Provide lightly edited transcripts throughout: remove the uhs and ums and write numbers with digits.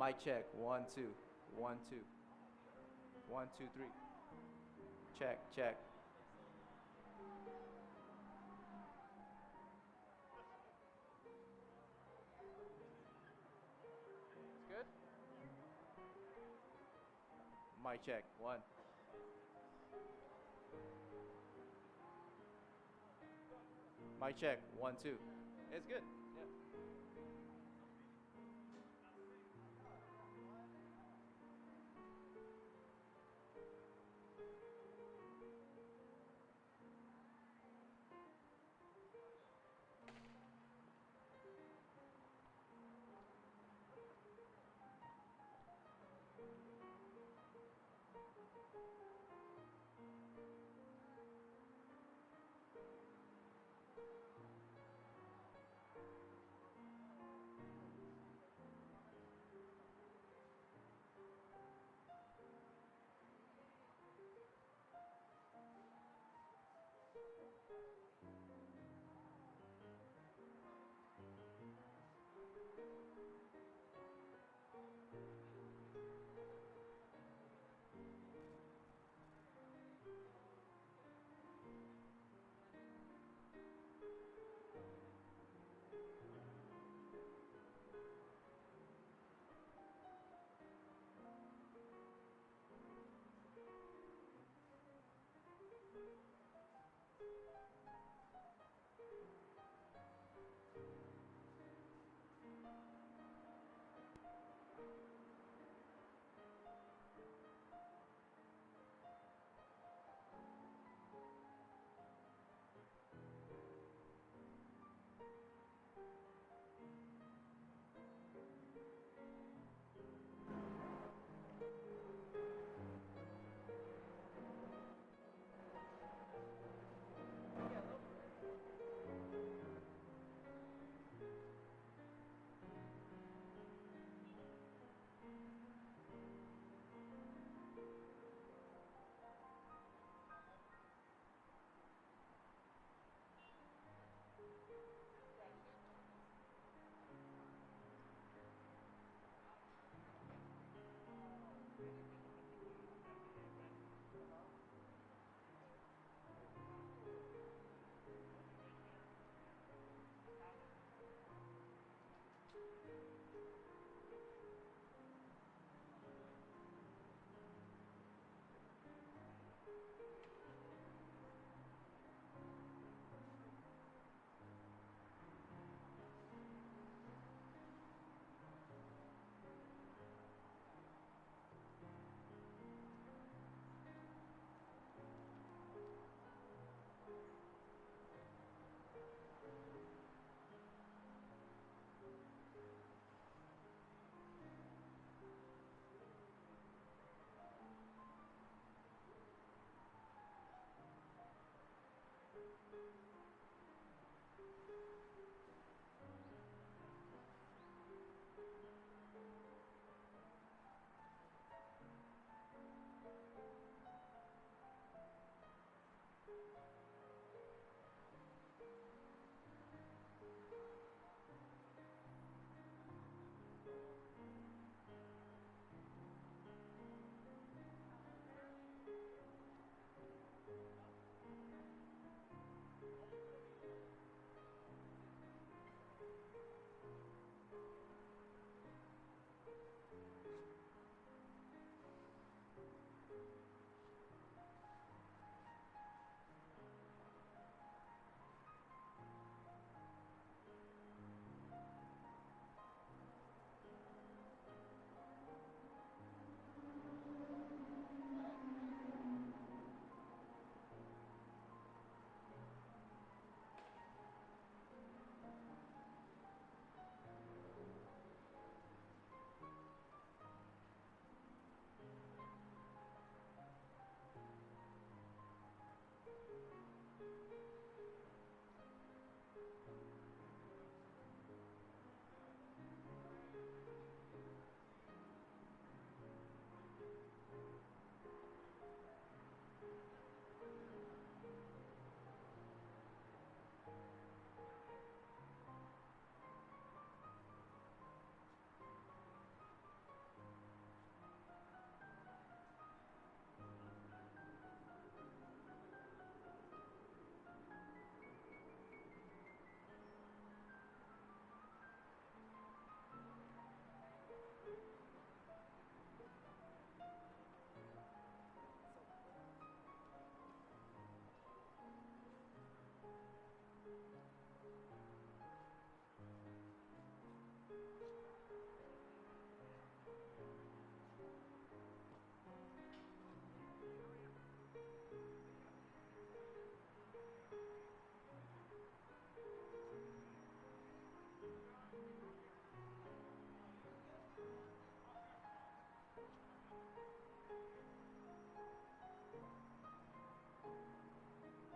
Mic check. 1, 2. 1, 2. 1, 2, 3. Check, check. It's good? Mic check. 1. Mic check. 1, 2. It's good. Yeah.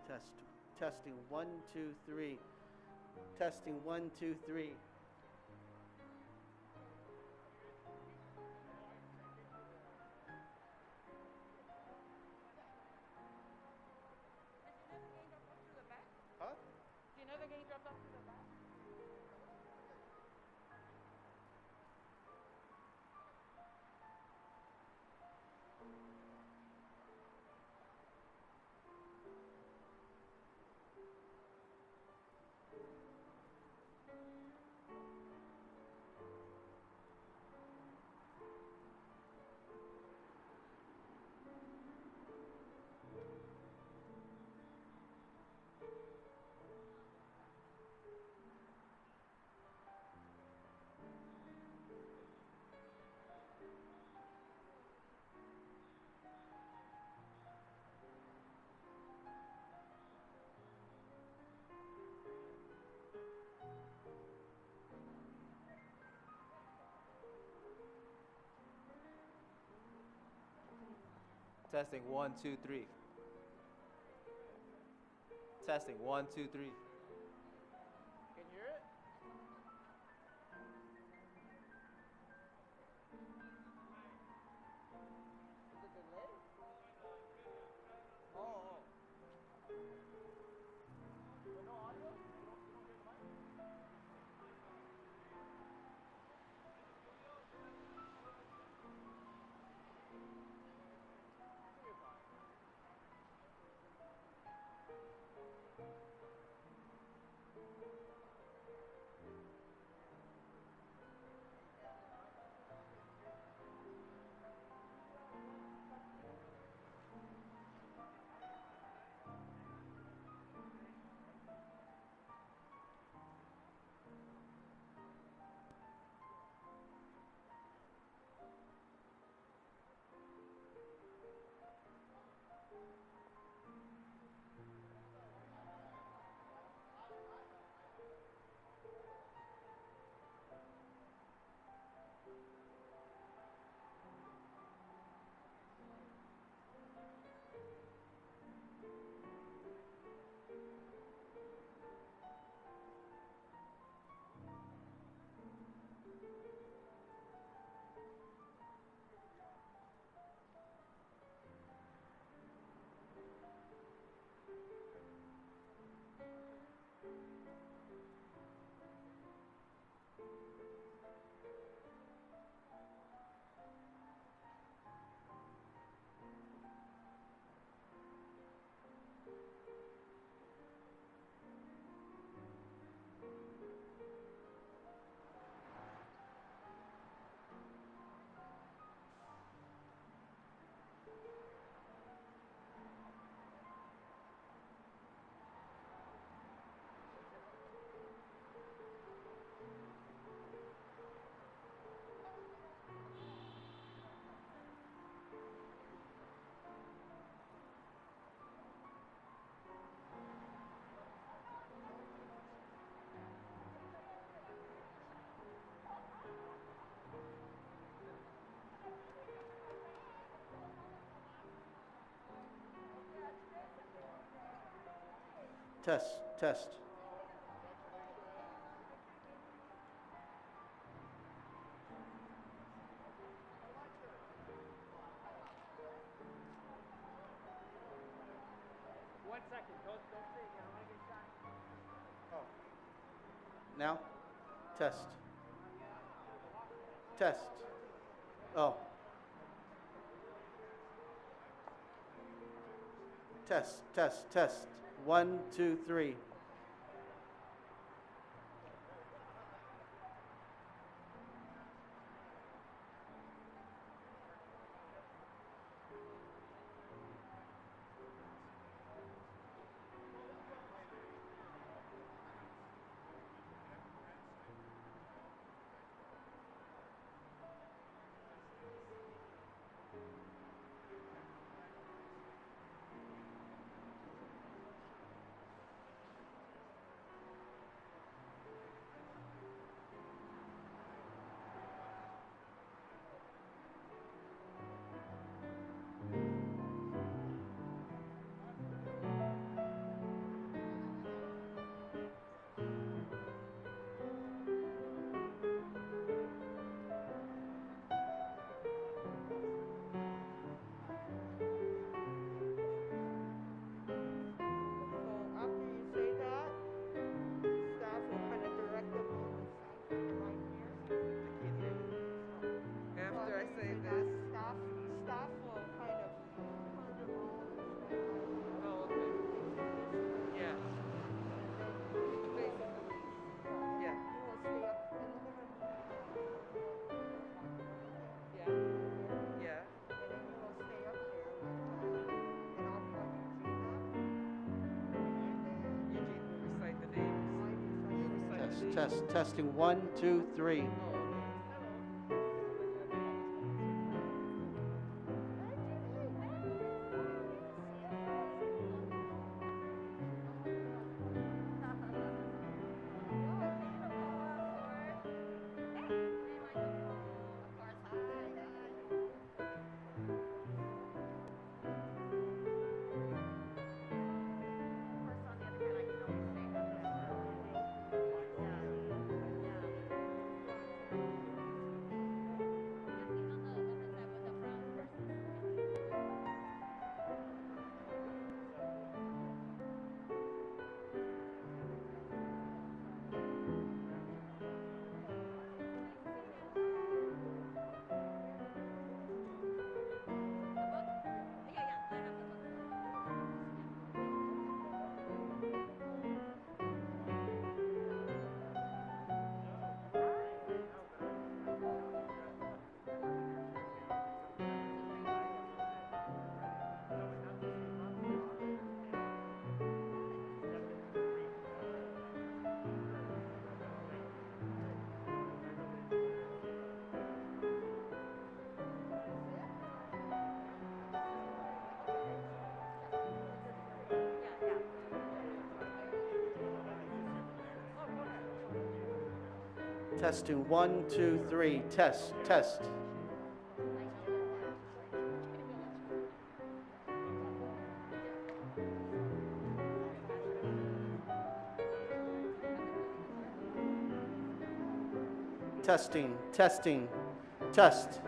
Test. Testing. 1, 2, 3. Testing. 1, 2, 3. Huh? Do you know they're getting dropped off to the back? Testing 1, 2, 3. Testing 1, 2, 3. Can you hear it? Is it delayed? Oh. But no audio? You don't hear the mic? You're fine. Test. Test. One second. Don't say it. I want to get shot. Oh. Now? Test. Test. Oh. Test. Test. Test. 1, 2, 3. Testing 1, 2, 3. Testing 1, 2, 3. Test. Testing. Test.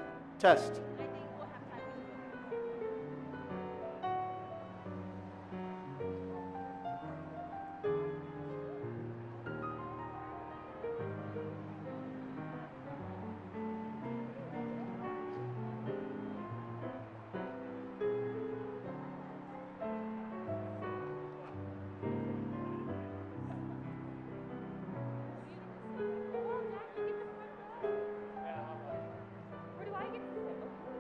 Where do I get to sit?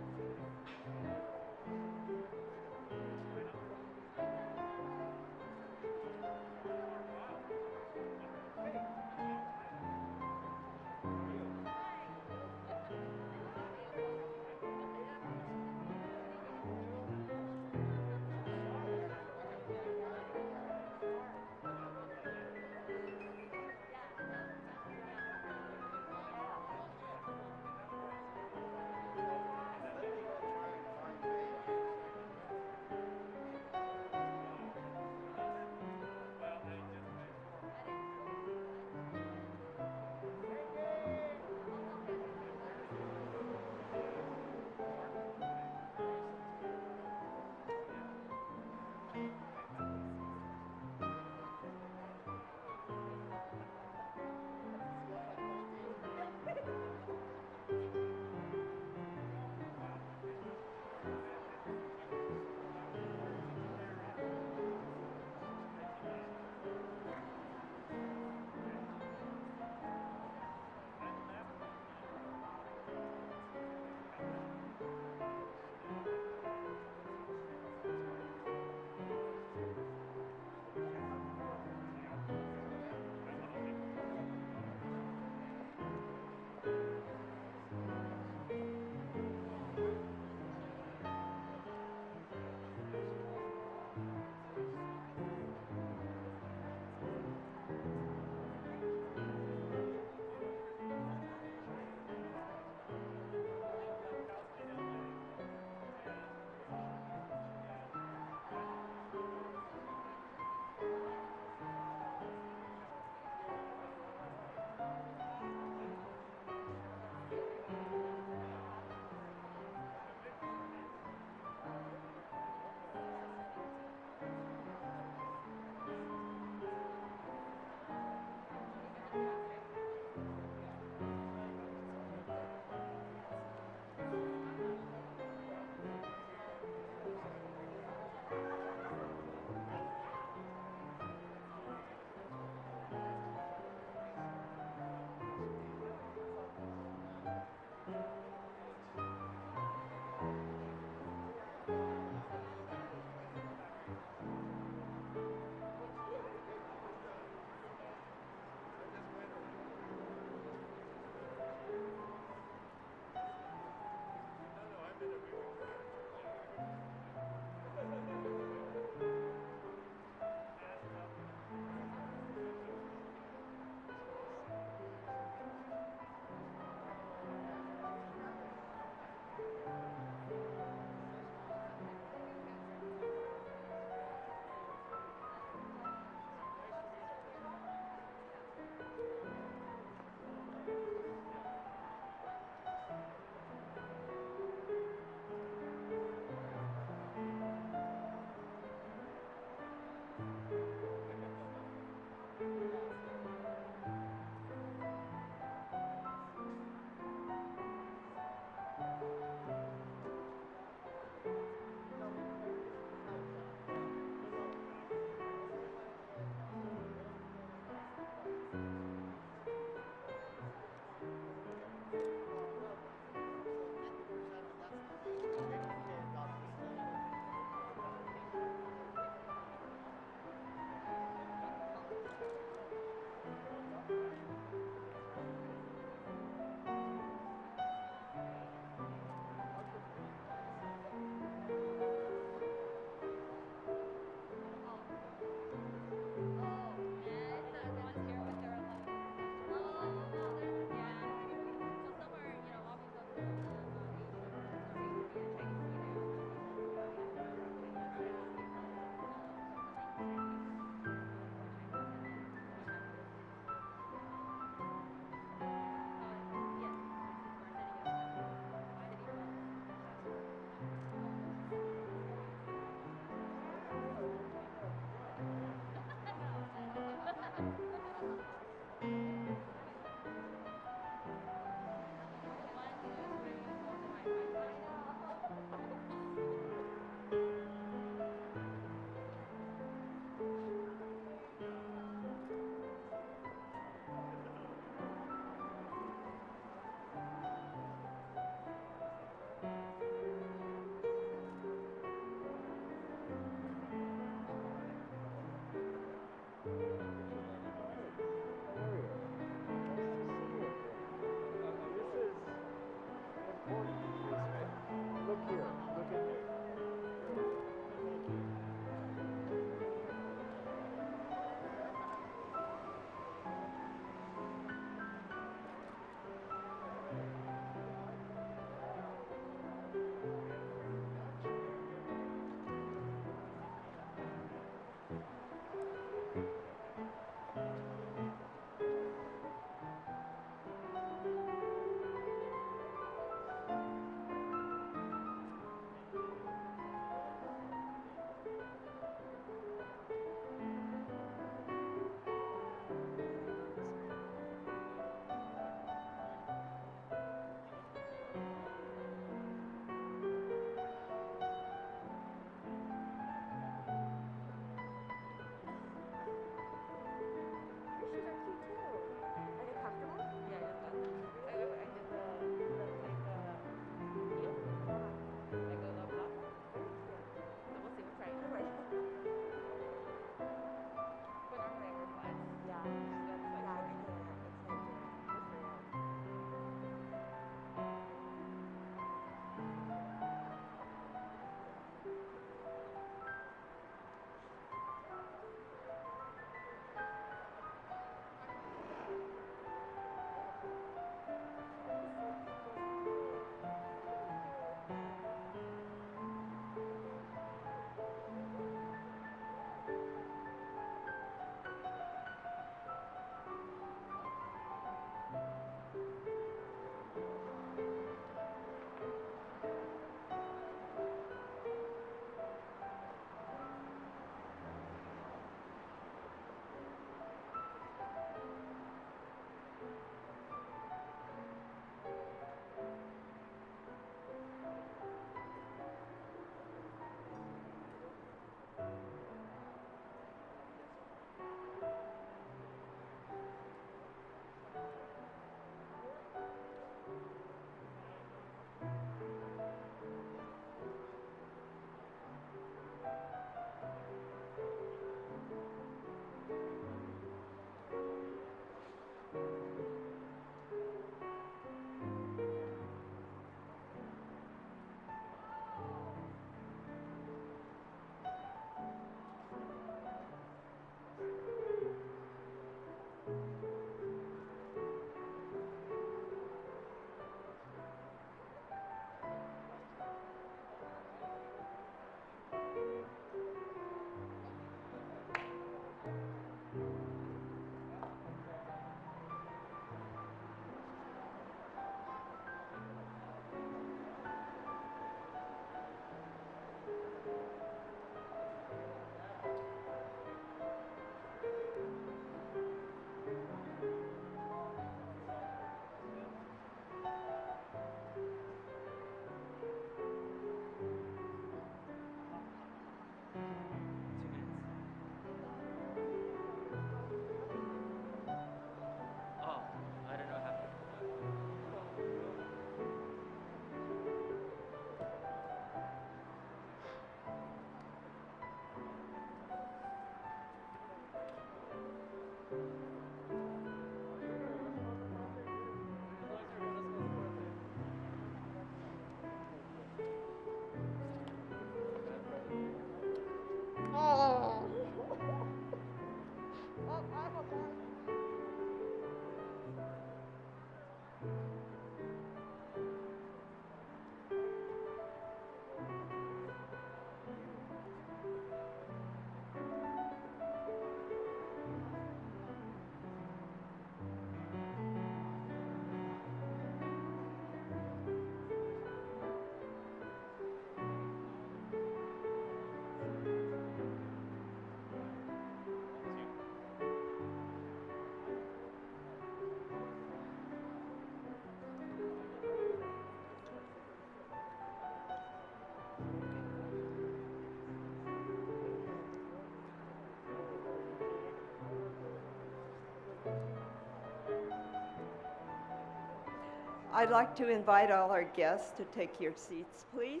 I'd like to invite all our guests to take your seats, please.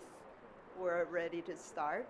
We're ready to start.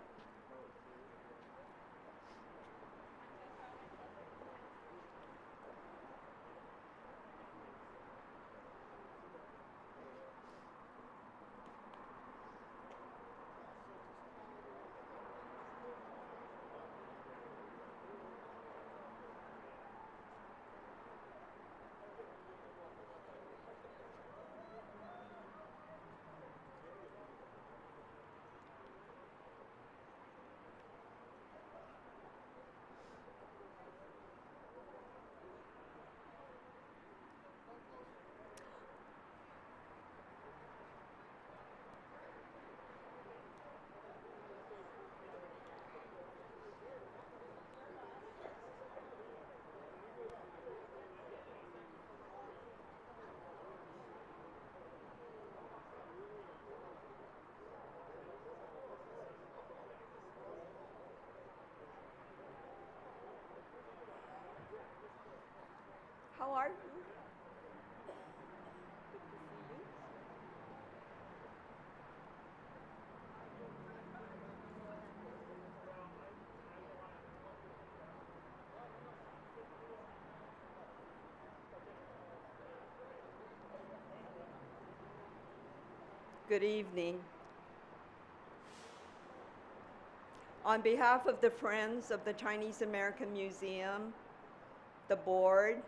How are you? Good to see you. Good evening. On behalf of the Friends of the Chinese American Museum, the board,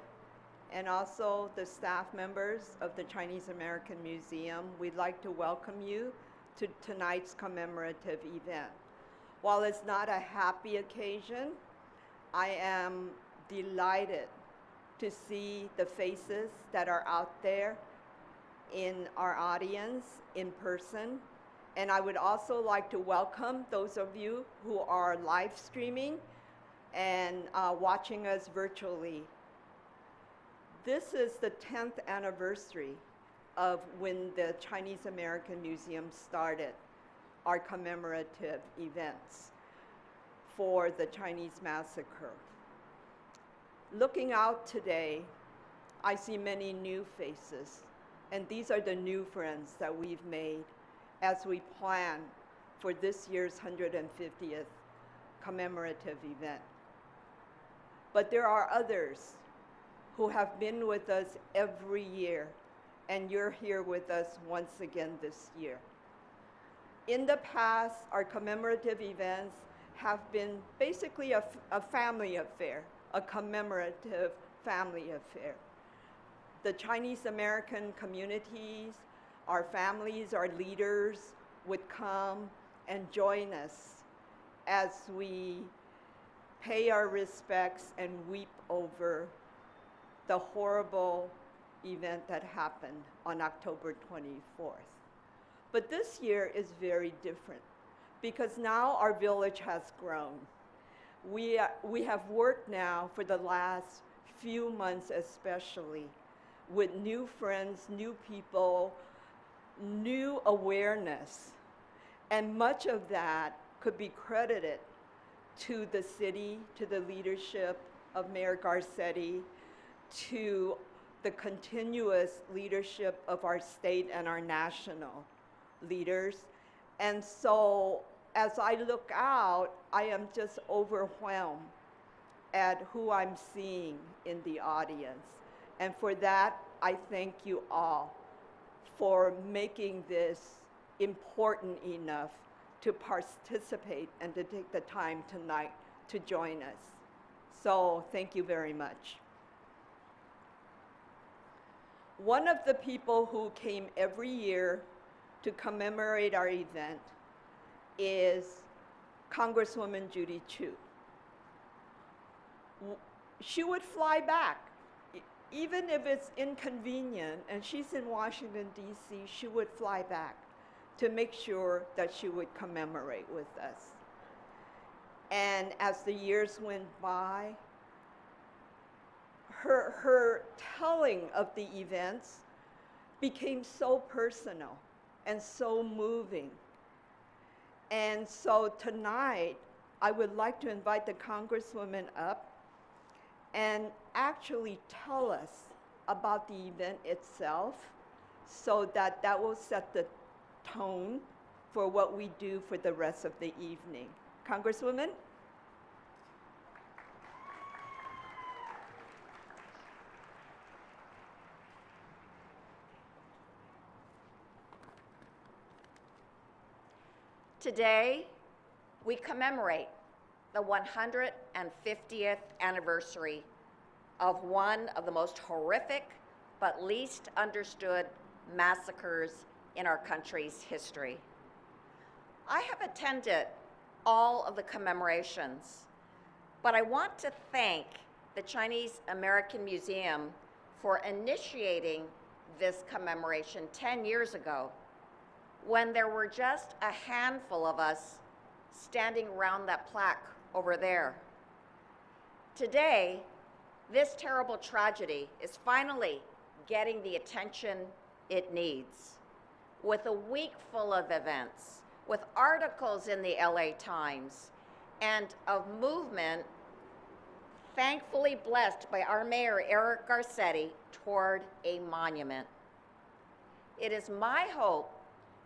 and also the staff members of the Chinese American Museum, we'd like to welcome you to tonight's commemorative event. While it's not a happy occasion, I am delighted to see the faces that are out there in our audience in person. And I would also like to welcome those of you who are live streaming and watching us virtually. This is the 10th anniversary of when the Chinese American Museum started our commemorative events for the Chinese Massacre. Looking out today, I see many new faces, and these are the new friends that we've made as we plan for this year's 150th commemorative event. But there are others who have been with us every year, and you're here with us once again this year. In the past, our commemorative events have been basically a family affair, a commemorative family affair. The Chinese American communities, our families, our leaders would come and join us as we pay our respects and weep over the horrible event that happened on October 24th. But this year is very different because now our village has grown. We have worked now for the last few months especially with new friends, new people, new awareness. And much of that could be credited to the city, to the leadership of Mayor Garcetti, to the continuous leadership of our state and our national leaders. And so as I look out, I am just overwhelmed at who I'm seeing in the audience. And for that, I thank you all for making this important enough to participate and to take the time tonight to join us. So thank you very much. One of the people who came every year to commemorate our event is Congresswoman Judy Chu. She would fly back, even if it's inconvenient, and she's in Washington, D.C., she would fly back to make sure that she would commemorate with us. And as the years went by, her telling of the events became so personal and so moving. And so tonight, I would like to invite the Congresswoman up and actually tell us about the event itself so that that will set the tone for what we do for the rest of the evening. Congresswoman? Today, we commemorate the 150th anniversary of one of the most horrific but least understood massacres in our country's history. I have attended all of the commemorations, but I want to thank the Chinese American Museum for initiating this commemoration 10 years ago, when there were just a handful of us standing around that plaque over there. Today, this terrible tragedy is finally getting the attention it needs. With a week full of events, with articles in the LA Times, and a movement thankfully blessed by our mayor, Eric Garcetti, toward a monument. It is my hope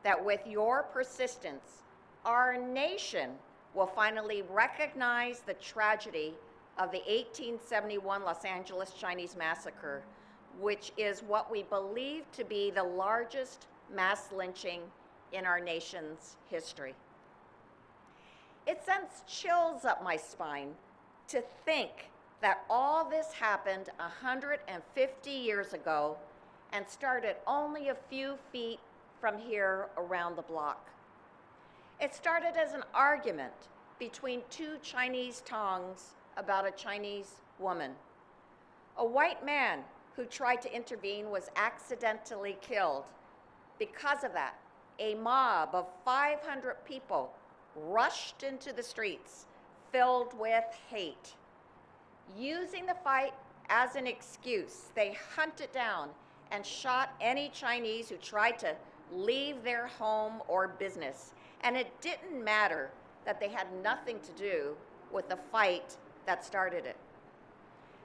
that with your persistence, our nation will finally recognize the tragedy of the 1871 Los Angeles Chinese Massacre, which is what we believe to be the largest mass lynching in our nation's history. It sends chills up my spine to think that all this happened 150 years ago and started only a few feet from here around the block. It started as an argument between two Chinese tongs about a Chinese woman. A white man who tried to intervene was accidentally killed. Because of that, a mob of 500 people rushed into the streets filled with hate. Using the fight as an excuse, they hunted down and shot any Chinese who tried to leave their home or business. And it didn't matter that they had nothing to do with the fight that started it.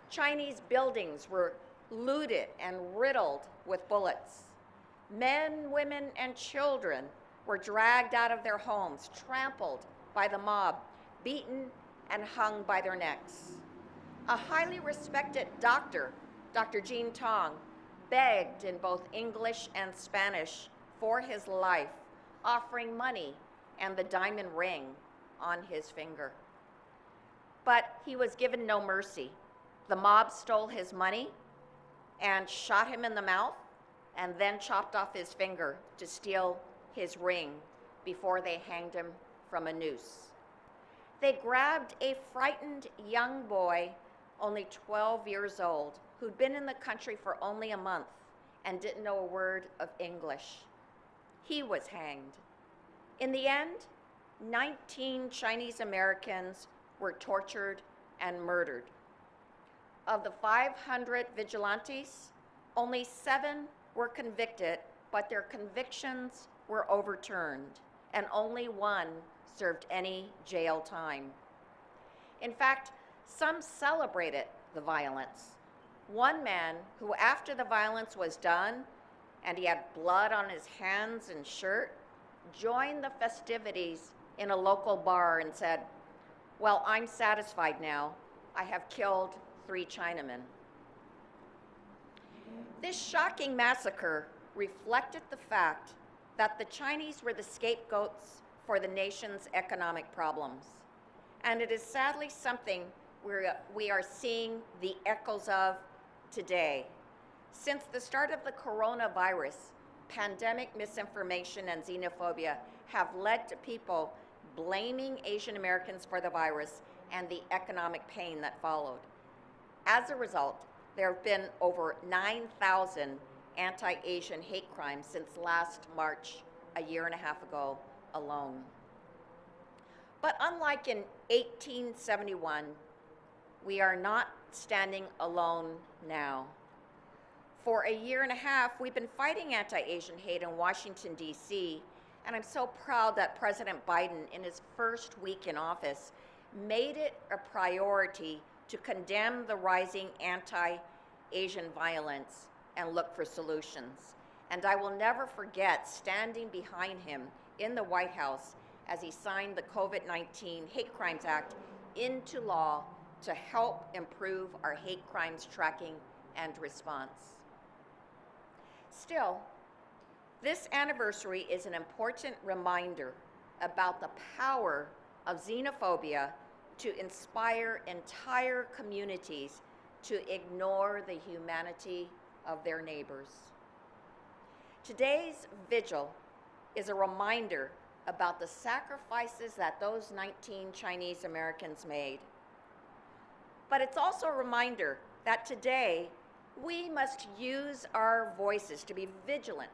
Chinese buildings were looted and riddled with bullets. Men, women, and children were dragged out of their homes, trampled by the mob, beaten and hung by their necks. A highly respected doctor, Dr. Jean Tong, begged in both English and Spanish for his life, offering money and the diamond ring on his finger. But he was given no mercy. The mob stole his money and shot him in the mouth and then chopped off his finger to steal his ring before they hanged him from a noose. They grabbed a frightened young boy, only 12 years old, who'd been in the country for only a month and didn't know a word of English. He was hanged. In the end, 19 Chinese Americans were tortured and murdered. Of the 500 vigilantes, only 7 were convicted, but their convictions were overturned, and only 1 served any jail time. In fact, some celebrated the violence. One man who, after the violence was done and he had blood on his hands and shirt, joined the festivities in a local bar and said, "Well, I'm satisfied now. I have killed 3 Chinamen." This shocking massacre reflected the fact that the Chinese were the scapegoats for the nation's economic problems. And it is sadly something we are seeing the echoes of today. Since the start of the coronavirus, pandemic misinformation and xenophobia have led to people blaming Asian Americans for the virus and the economic pain that followed. As a result, there have been over 9,000 anti-Asian hate crimes since last March, a year and a half ago alone. But unlike in 1871, we are not standing alone now. For a year and a half, we've been fighting anti-Asian hate in Washington, D.C., and I'm so proud that President Biden, in his first week in office, made it a priority to condemn the rising anti-Asian violence and look for solutions. And I will never forget standing behind him in the White House as he signed the COVID-19 Hate Crimes Act into law to help improve our hate crimes tracking and response. Still, this anniversary is an important reminder about the power of xenophobia to inspire entire communities to ignore the humanity of their neighbors. Today's vigil is a reminder about the sacrifices that those 19 Chinese Americans made. But it's also a reminder that today we must use our voices to be vigilant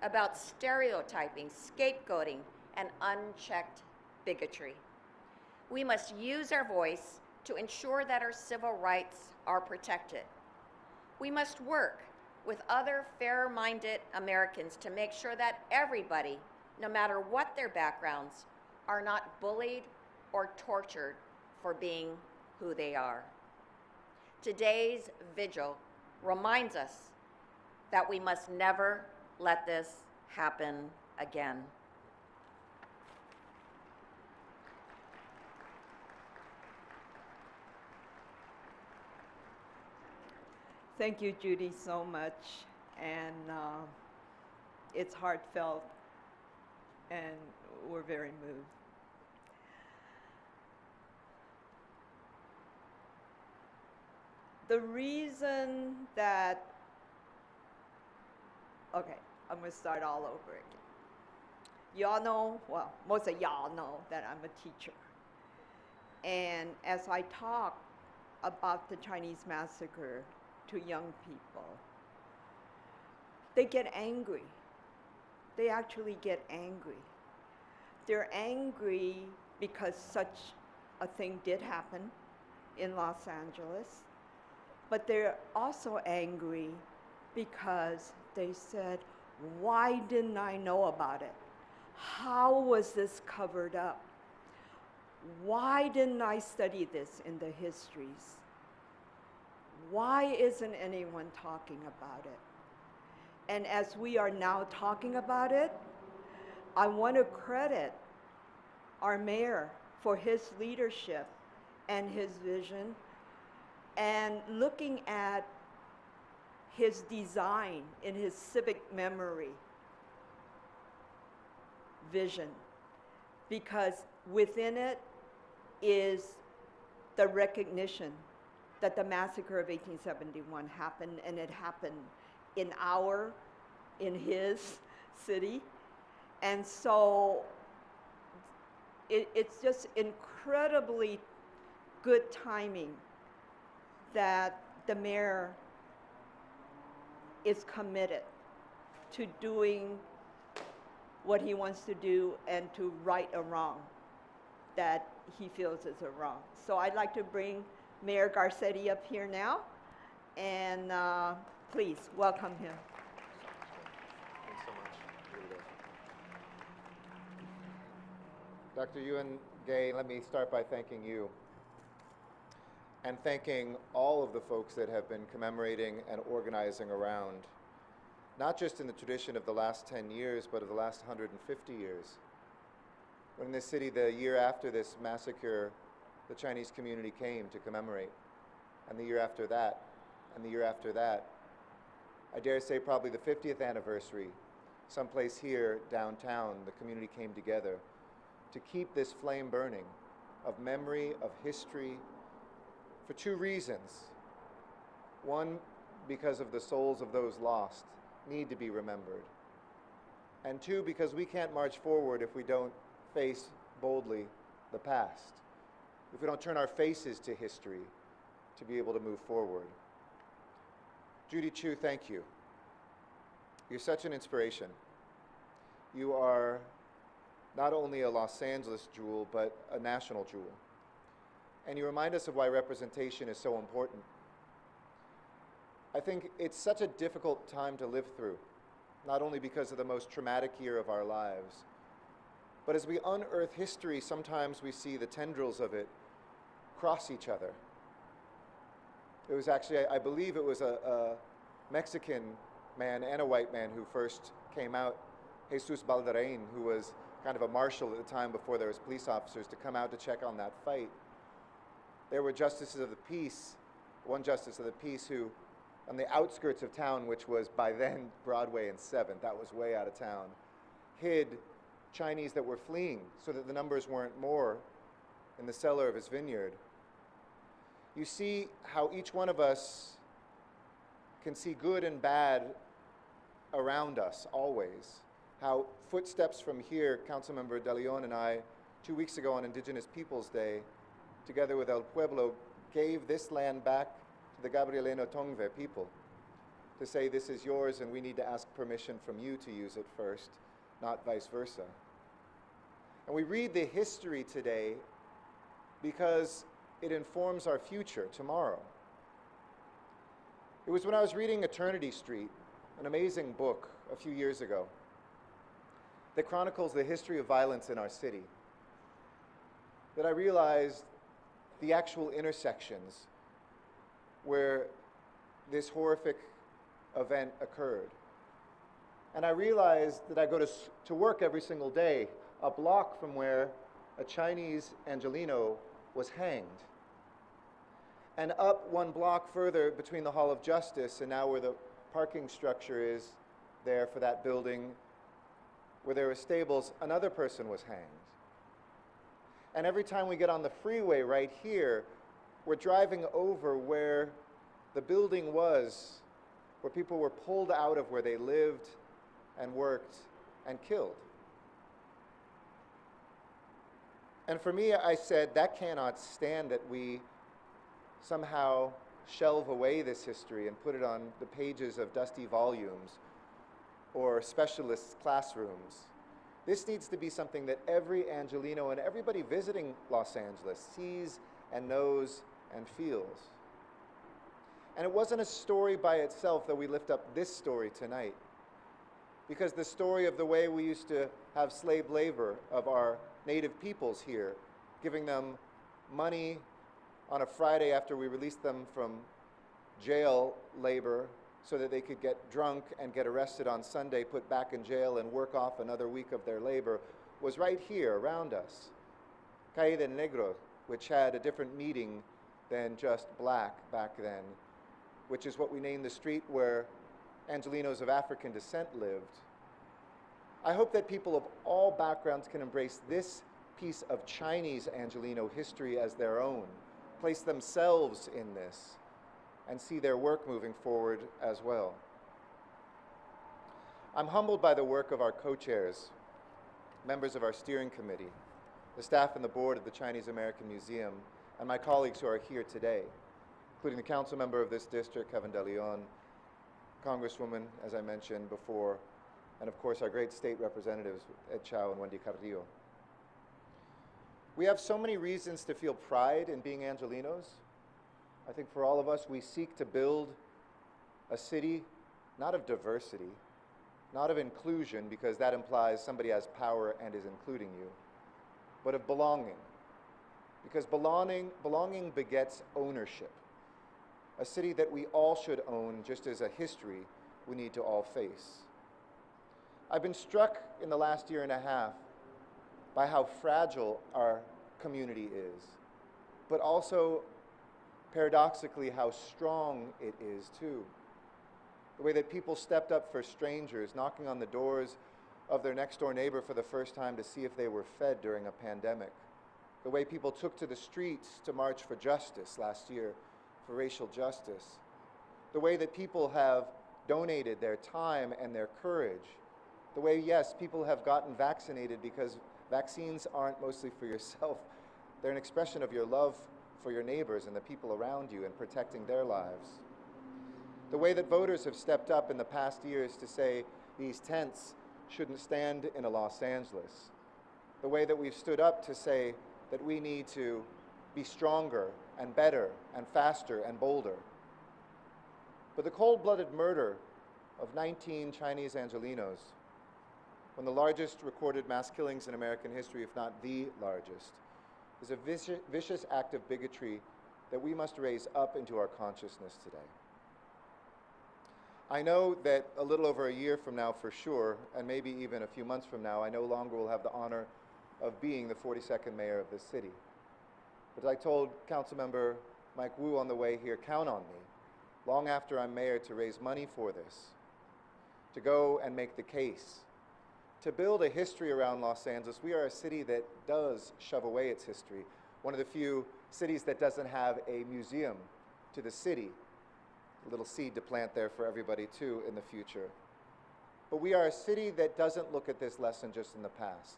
about stereotyping, scapegoating, and unchecked bigotry. We must use our voice to ensure that our civil rights are protected. We must work with other fair-minded Americans to make sure that everybody, no matter what their backgrounds, are not bullied or tortured for being who they are. Today's vigil reminds us that we must never let this happen again. Thank you, Judy, so much. And it's heartfelt, and we're very moved. The reason that, okay, I'm going to start all over again. Y'all know, well, most of y'all know that I'm a teacher. And as I talk about the Chinese massacre to young people, they get angry. They actually get angry. They're angry because such a thing did happen in Los Angeles, but they're also angry because they said, why didn't I know about it? How was this covered up? Why didn't I study this in the histories? Why isn't anyone talking about it? And as we are now talking about it, I want to credit our mayor for his leadership and his vision, and looking at his design in his civic memory vision, because within it is the recognition that the massacre of 1871 happened, and it happened in his city. And so it's just incredibly good timing that the mayor is committed to doing what he wants to do and to right a wrong that he feels is a wrong. So I'd like to bring Mayor Garcetti up here now, and please welcome him. Thanks so much. Dr. Ewan Gay, let me start by thanking you and thanking all of the folks that have been commemorating and organizing around, not just in the tradition of the last 10 years, but of the last 150 years. When in this city, the year after this massacre, the Chinese community came to commemorate, and the year after that, and the year after that. I dare say probably the 50th anniversary, someplace here downtown, the community came together to keep this flame burning of memory, of history, for two reasons. One, because of the souls of those lost need to be remembered. And two, because we can't march forward if we don't face boldly the past, if we don't turn our faces to history to be able to move forward. Judy Chu, thank you. You're such an inspiration. You are not only a Los Angeles jewel, but a national jewel. And you remind us of why representation is so important. I think it's such a difficult time to live through, not only because of the most traumatic year of our lives, but as we unearth history, sometimes we see the tendrils of it cross each other. It was actually, I believe it was a Mexican man and a white man who first came out, Jesus Balderein, who was kind of a marshal at the time before there was police officers, to come out to check on that fight. There were justices of the peace, one justice of the peace who, on the outskirts of town, which was by then Broadway and 7th, that was way out of town, hid Chinese that were fleeing so that the numbers weren't more in the cellar of his vineyard. You see how each one of us can see good and bad around us always. How footsteps from here, Councilmember De Leon and I, 2 weeks ago on Indigenous Peoples Day, together with El Pueblo, gave this land back to the Gabrielino Tongve people to say this is yours and we need to ask permission from you to use it first, not vice versa. And we read the history today because it informs our future tomorrow. It was when I was reading Eternity Street, an amazing book a few years ago, that chronicles the history of violence in our city, that I realized the actual intersections where this horrific event occurred. And I realized that I go to work every single day a block from where a Chinese Angelino was hanged. And up one block further between the Hall of Justice and now where the parking structure is there for that building, where there were stables, another person was hanged. And every time we get on the freeway right here, we're driving over where the building was, where people were pulled out of where they lived and worked and killed. And for me, I said, that cannot stand, that we somehow shelve away this history and put it on the pages of dusty volumes or specialist classrooms. This needs to be something that every Angelino and everybody visiting Los Angeles sees and knows and feels. And it wasn't a story by itself that we lift up this story tonight, because the story of the way we used to have slave labor of our native peoples here, giving them money on a Friday after we released them from jail labor so that they could get drunk and get arrested on Sunday, put back in jail and work off another week of their labor, was right here around us. Calle del Negro, which had a different meaning than just black back then, which is what we named the street where Angelinos of African descent lived. I hope that people of all backgrounds can embrace this piece of Chinese Angelino history as their own, place themselves in this, and see their work moving forward as well. I'm humbled by the work of our co-chairs, members of our steering committee, the staff and the board of the Chinese American Museum, and my colleagues who are here today, including the council member of this district, Kevin De Leon, Congresswoman, as I mentioned before, and of course our great state representatives, Ed Chow and Wendy Carrillo. We have so many reasons to feel pride in being Angelinos. I think for all of us, we seek to build a city not of diversity, not of inclusion, because that implies somebody has power and is including you, but of belonging. Because belonging begets ownership. A city that we all should own, just as a history we need to all face. I've been struck in the last year and a half by how fragile our community is, but also paradoxically how strong it is too. The way that people stepped up for strangers, knocking on the doors of their next door neighbor for the first time to see if they were fed during a pandemic. The way people took to the streets to march for justice last year, for racial justice. The way that people have donated their time and their courage. The way, yes, people have gotten vaccinated, because vaccines aren't mostly for yourself. They're an expression of your love for your neighbors and the people around you and protecting their lives. The way that voters have stepped up in the past years to say these tents shouldn't stand in a Los Angeles. The way that we've stood up to say that we need to be stronger and better and faster and bolder. But the cold-blooded murder of 19 Chinese Angelinos, one of the largest recorded mass killings in American history, if not the largest, is a vicious act of bigotry that we must raise up into our consciousness today. I know that a little over a year from now for sure, and maybe even a few months from now, I no longer will have the honor of being the 42nd mayor of this city. But I told Councilmember Mike Wu on the way here, count on me, long after I'm mayor, to raise money for this, to go and make the case, to build a history around Los Angeles. We are a city that does shove away its history, one of the few cities that doesn't have a museum to the city. A little seed to plant there for everybody too in the future. But we are a city that doesn't look at this lesson just in the past.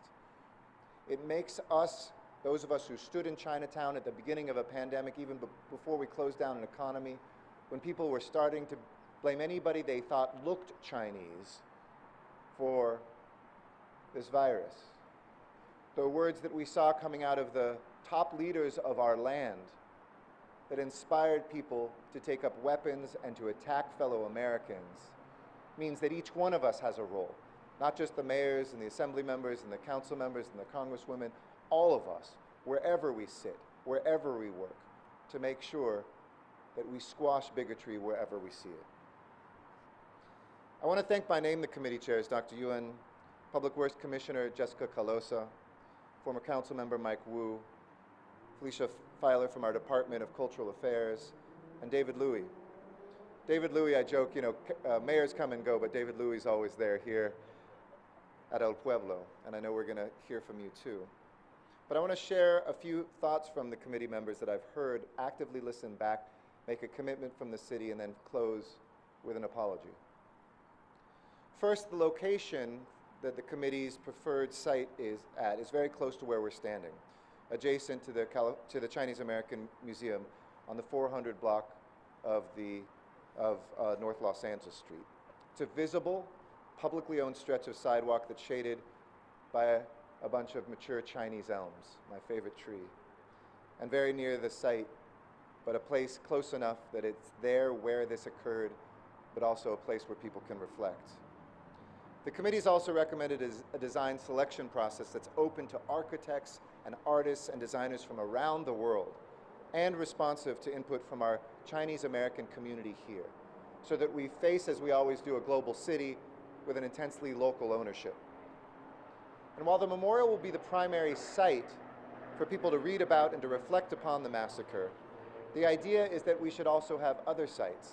It makes us, those of us who stood in Chinatown at the beginning of a pandemic, even before we closed down an economy, when people were starting to blame anybody they thought looked Chinese for this virus. The words that we saw coming out of the top leaders of our land that inspired people to take up weapons and to attack fellow Americans means that each one of us has a role, not just the mayors and the assembly members and the council members and the congresswomen, all of us, wherever we sit, wherever we work, to make sure that we squash bigotry wherever we see it. I want to thank by name the committee chairs, Dr. Yuan, Public Works Commissioner Jessica Calosa, former council member Mike Wu, Felicia Filer from our Department of Cultural Affairs, and David Louie. David Louie, I joke, you know, mayors come and go, but David Louie's always there here at El Pueblo, and I know we're going to hear from you too. But I want to share a few thoughts from the committee members that I've heard, actively listen back, make a commitment from the city, and then close with an apology. First, the location that the committee's preferred site is at is very close to where we're standing, adjacent to the Chinese American Museum on the 400 block of North Los Angeles Street. It's a visible, publicly owned stretch of sidewalk that's shaded by a bunch of mature Chinese elms, my favorite tree, and very near the site, but a place close enough that it's there where this occurred, but also a place where people can reflect. The committee's also recommended a design selection process that's open to architects and artists and designers from around the world, and responsive to input from our Chinese American community here, so that we face, as we always do, a global city with an intensely local ownership. And while the memorial will be the primary site for people to read about and to reflect upon the massacre, the idea is that we should also have other sites.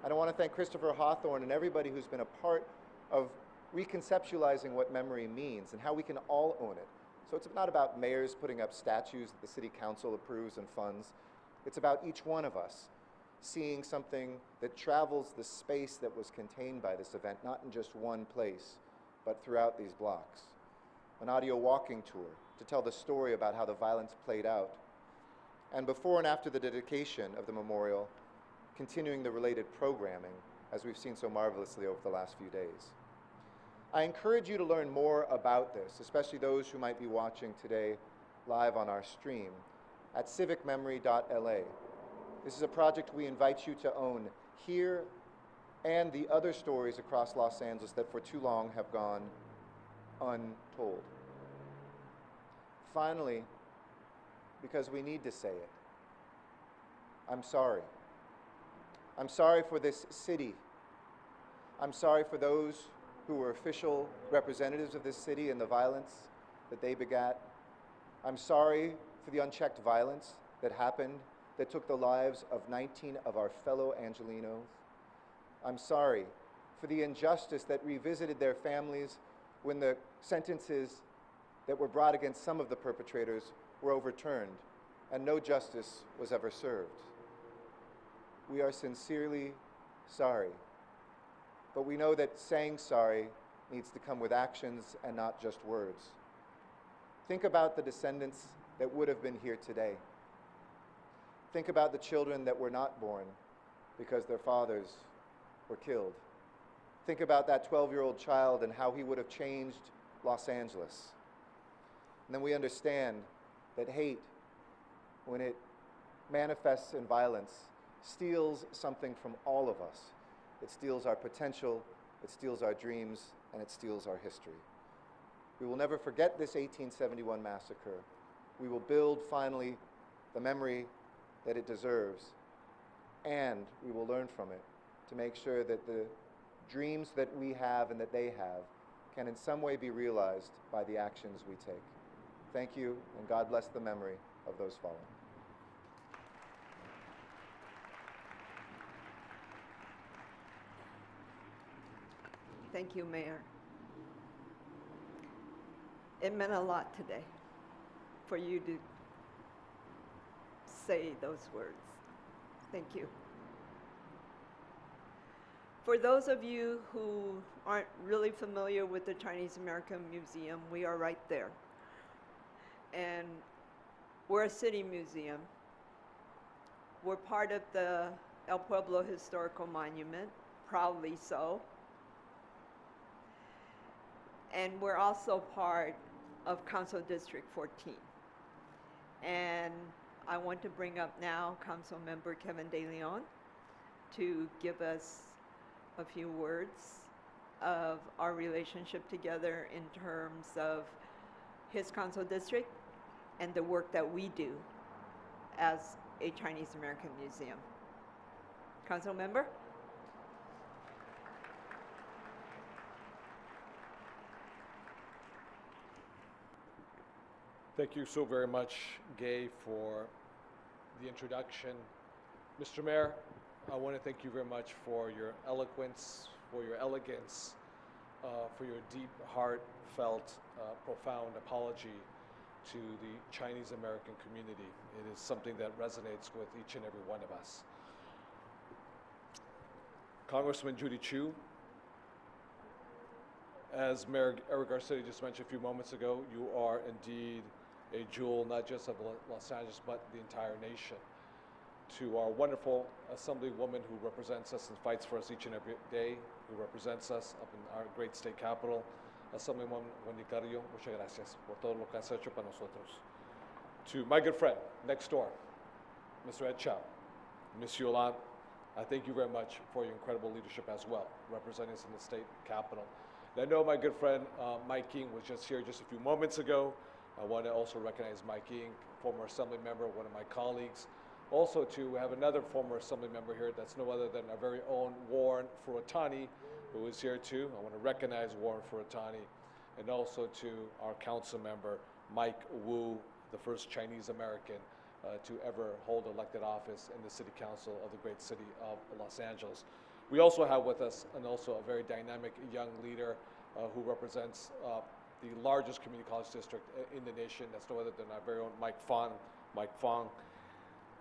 And I want to thank Christopher Hawthorne and everybody who's been a part of reconceptualizing what memory means and how we can all own it. So it's not about mayors putting up statues that the city council approves and funds. It's about each one of us seeing something that travels the space that was contained by this event, not in just one place, but throughout these blocks. An audio walking tour to tell the story about how the violence played out. And before and after the dedication of the memorial, continuing the related programming, as we've seen so marvelously over the last few days. I encourage you to learn more about this, especially those who might be watching today live on our stream, at civicmemory.la. This is a project we invite you to own here and the other stories across Los Angeles that for too long have gone untold. Finally, because we need to say it, I'm sorry. I'm sorry for this city. I'm sorry for those who were official representatives of this city and the violence that they begat. I'm sorry for the unchecked violence that happened, that took the lives of 19 of our fellow Angelenos. I'm sorry for the injustice that revisited their families when the sentences that were brought against some of the perpetrators were overturned and no justice was ever served. We are sincerely sorry. But we know that saying sorry needs to come with actions and not just words. Think about the descendants that would have been here today. Think about the children that were not born because their fathers were killed. Think about that 12-year-old child and how he would have changed Los Angeles. And then we understand that hate, when it manifests in violence, steals something from all of us. It steals our potential, it steals our dreams, and it steals our history. We will never forget this 1871 massacre. We will build, finally, the memory that it deserves, and we will learn from it to make sure that the dreams that we have and that they have can in some way be realized by the actions we take. Thank you, and God bless the memory of those fallen. Thank you, Mayor. It meant a lot today for you to say those words. Thank you. For those of you who aren't really familiar with the Chinese American Museum, we are right there. And we're a city museum. We're part of the El Pueblo Historical Monument, proudly so. And we're also part of Council District 14. And I want to bring up now Council Member Kevin De Leon to give us a few words of our relationship together in terms of his council district and the work that we do as a Chinese American museum. Council member? Thank you so very much, Gay, for the introduction. Mr. Mayor, I want to thank you very much for your eloquence, for your elegance, for your deep, heartfelt, profound apology to the Chinese American community. It is something that resonates with each and every one of us. Congressman Judy Chu, as Mayor Eric Garcetti just mentioned a few moments ago, you are indeed a jewel not just of Los Angeles, but the entire nation. To our wonderful Assemblywoman who represents us and fights for us each and every day, who represents us up in our great state capital, Assemblywoman Wendy Carrillo, muchas gracias por todo lo que has hecho para nosotros. To my good friend next door, Mr. Ed Chow, Ms. Yolande, I thank you very much for your incredible leadership as well, representing us in the state capitol. And I know my good friend Mike King was just here just a few moments ago. I want to also recognize Mike King, former Assembly member, one of my colleagues. Also to have another former Assembly member here that's no other than our very own Warren Furatani, who is here too. I want to recognize Warren Furatani, and also to our council member, Mike Wu, the first Chinese American to ever hold elected office in the city council of the great city of Los Angeles. We also have with us and also a very dynamic young leader who represents the largest community college district in the nation. That's no other than our very own Mike Fong. Mike Fong,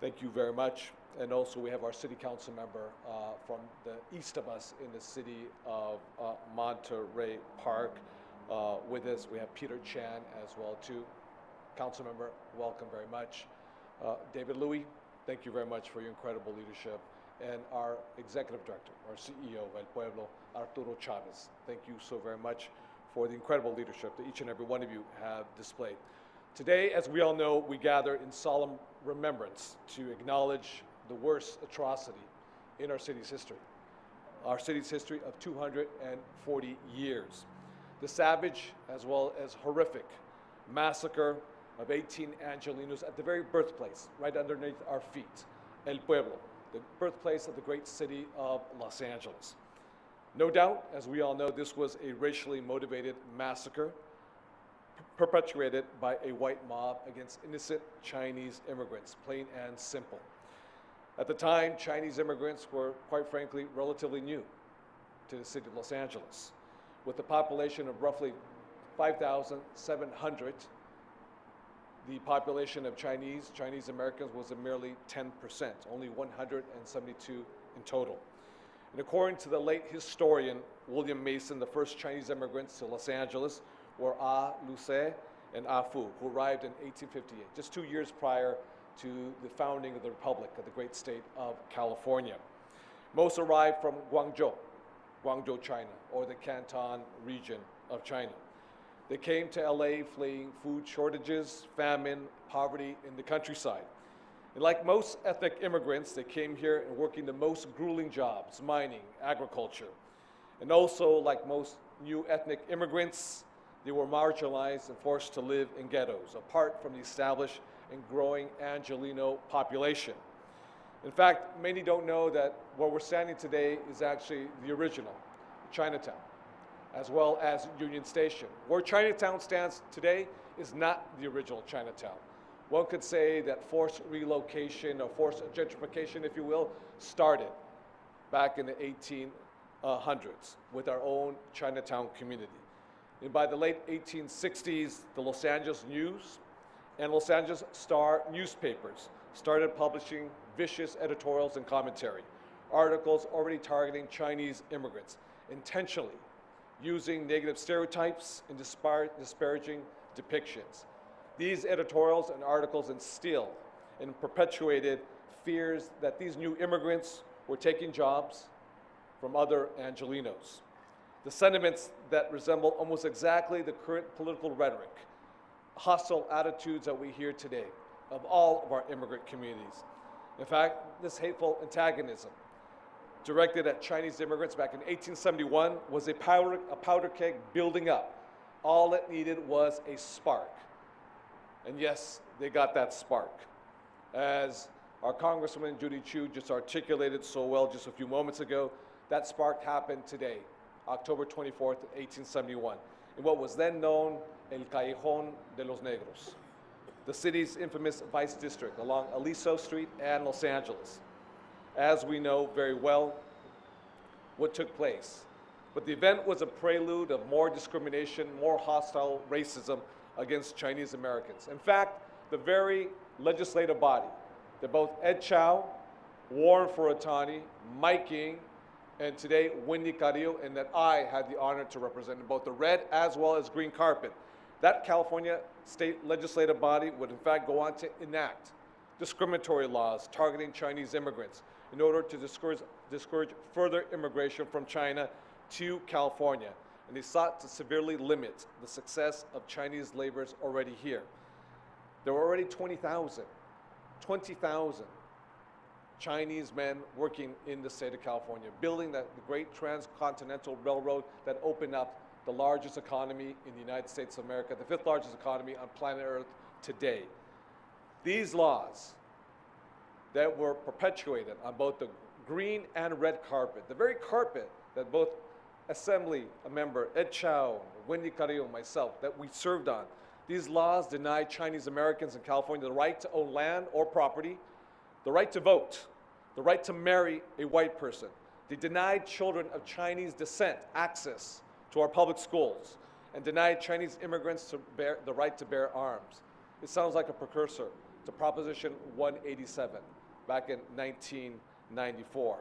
thank you very much. And also we have our city council member from the east of us in the city of Monterey Park with us. We have Peter Chan as well too. Council member, welcome very much. David Louie, thank you very much for your incredible leadership. And our executive director, our CEO of El Pueblo, Arturo Chavez, thank you so very much for the incredible leadership that each and every one of you have displayed. Today, as we all know, we gather in solemn remembrance to acknowledge the worst atrocity in our city's history of 240 years. The savage, as well as horrific, massacre of 18 Angelinos at the very birthplace, right underneath our feet, El Pueblo, the birthplace of the great city of Los Angeles. No doubt, as we all know, this was a racially motivated massacre perpetrated by a white mob against innocent Chinese immigrants, plain and simple. At the time, Chinese immigrants were, quite frankly, relatively new to the city of Los Angeles. With a population of roughly 5,700, the population of Chinese Americans was at merely 10%, only 172 in total. And according to the late historian William Mason, the first Chinese immigrants to Los Angeles were Luce and Fu, who arrived in 1858, just 2 years prior to the founding of the Republic of the great state of California. Most arrived from Guangzhou, China, or the Canton region of China. They came to LA fleeing food shortages, famine, poverty in the countryside. And like most ethnic immigrants, they came here and working the most grueling jobs, mining, agriculture. And also, like most new ethnic immigrants, they were marginalized and forced to live in ghettos, apart from the established and growing Angelino population. In fact, many don't know that where we're standing today is actually the original Chinatown, as well as Union Station. Where Chinatown stands today is not the original Chinatown. One could say that forced relocation or forced gentrification, if you will, started back in the 1800s with our own Chinatown community. And by the late 1860s, the Los Angeles News and Los Angeles Star newspapers started publishing vicious editorials and commentary, articles already targeting Chinese immigrants, intentionally using negative stereotypes and disparaging depictions. These editorials and articles instilled and perpetuated fears that these new immigrants were taking jobs from other Angelenos. The sentiments that resemble almost exactly the current political rhetoric, hostile attitudes that we hear today of all of our immigrant communities. In fact, this hateful antagonism directed at Chinese immigrants back in 1871 was a powder keg building up. All it needed was a spark. And yes, they got that spark. As our Congresswoman Judy Chu just articulated so well just a few moments ago, that spark happened today, October 24th, 1871, in what was then known El Callejón de los Negros, the city's infamous vice district along Aliso Street and Los Angeles. As we know very well what took place. But the event was a prelude of more discrimination, more hostile racism against Chinese Americans. In fact, the very legislative body that both Ed Chow, Warren Furutani, Mike Ying, and today Wendy Carrillo, and that I had the honor to represent in both the red as well as green carpet. That California state legislative body would in fact go on to enact discriminatory laws targeting Chinese immigrants in order to discourage further immigration from China to California. And they sought to severely limit the success of Chinese laborers already here. There were already 20,000 Chinese men working in the state of California, building the great transcontinental railroad that opened up the largest economy in the United States of America, the 5th largest economy on planet Earth today. These laws that were perpetuated on both the green and red carpet, the very carpet that both Assembly member Ed Chow, Wendy Carrillo, and myself, that we served on, these laws denied Chinese Americans in California the right to own land or property, the right to vote, the right to marry a white person. They denied children of Chinese descent access to our public schools and denied Chinese immigrants the right to bear arms. It sounds like a precursor to Proposition 187 back in 1994.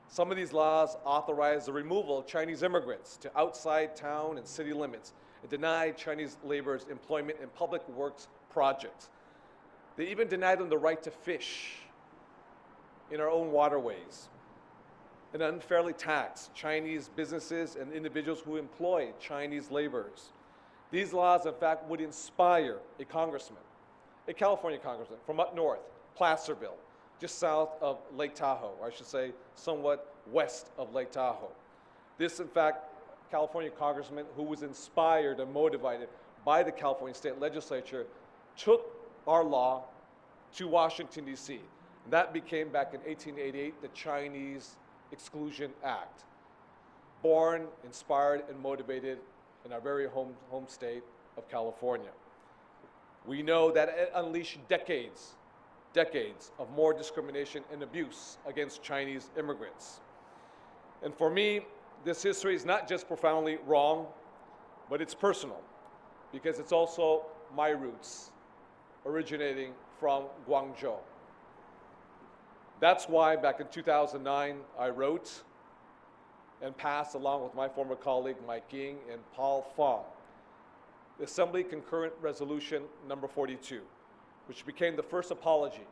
Some of these laws authorized the removal of Chinese immigrants to outside town and city limits and denied Chinese laborers employment in public works projects. They even denied them the right to fish in our own waterways and unfairly taxed Chinese businesses and individuals who employ Chinese laborers. These laws, in fact, would inspire a congressman, a California congressman from up north, Placerville, just south of Lake Tahoe, or I should say somewhat west of Lake Tahoe. This, in fact, California congressman who was inspired and motivated by the California state legislature took our law to Washington, D.C. That became, back in 1888, the Chinese Exclusion Act, born, inspired, and motivated in our very home state of California. We know that it unleashed decades of more discrimination and abuse against Chinese immigrants. And for me, this history is not just profoundly wrong, but it's personal, because it's also my roots originating from Guangzhou. That's why back in 2009, I wrote and passed, along with my former colleague Mike Ying and Paul Fong, the Assembly Concurrent Resolution number 42, which became the first apology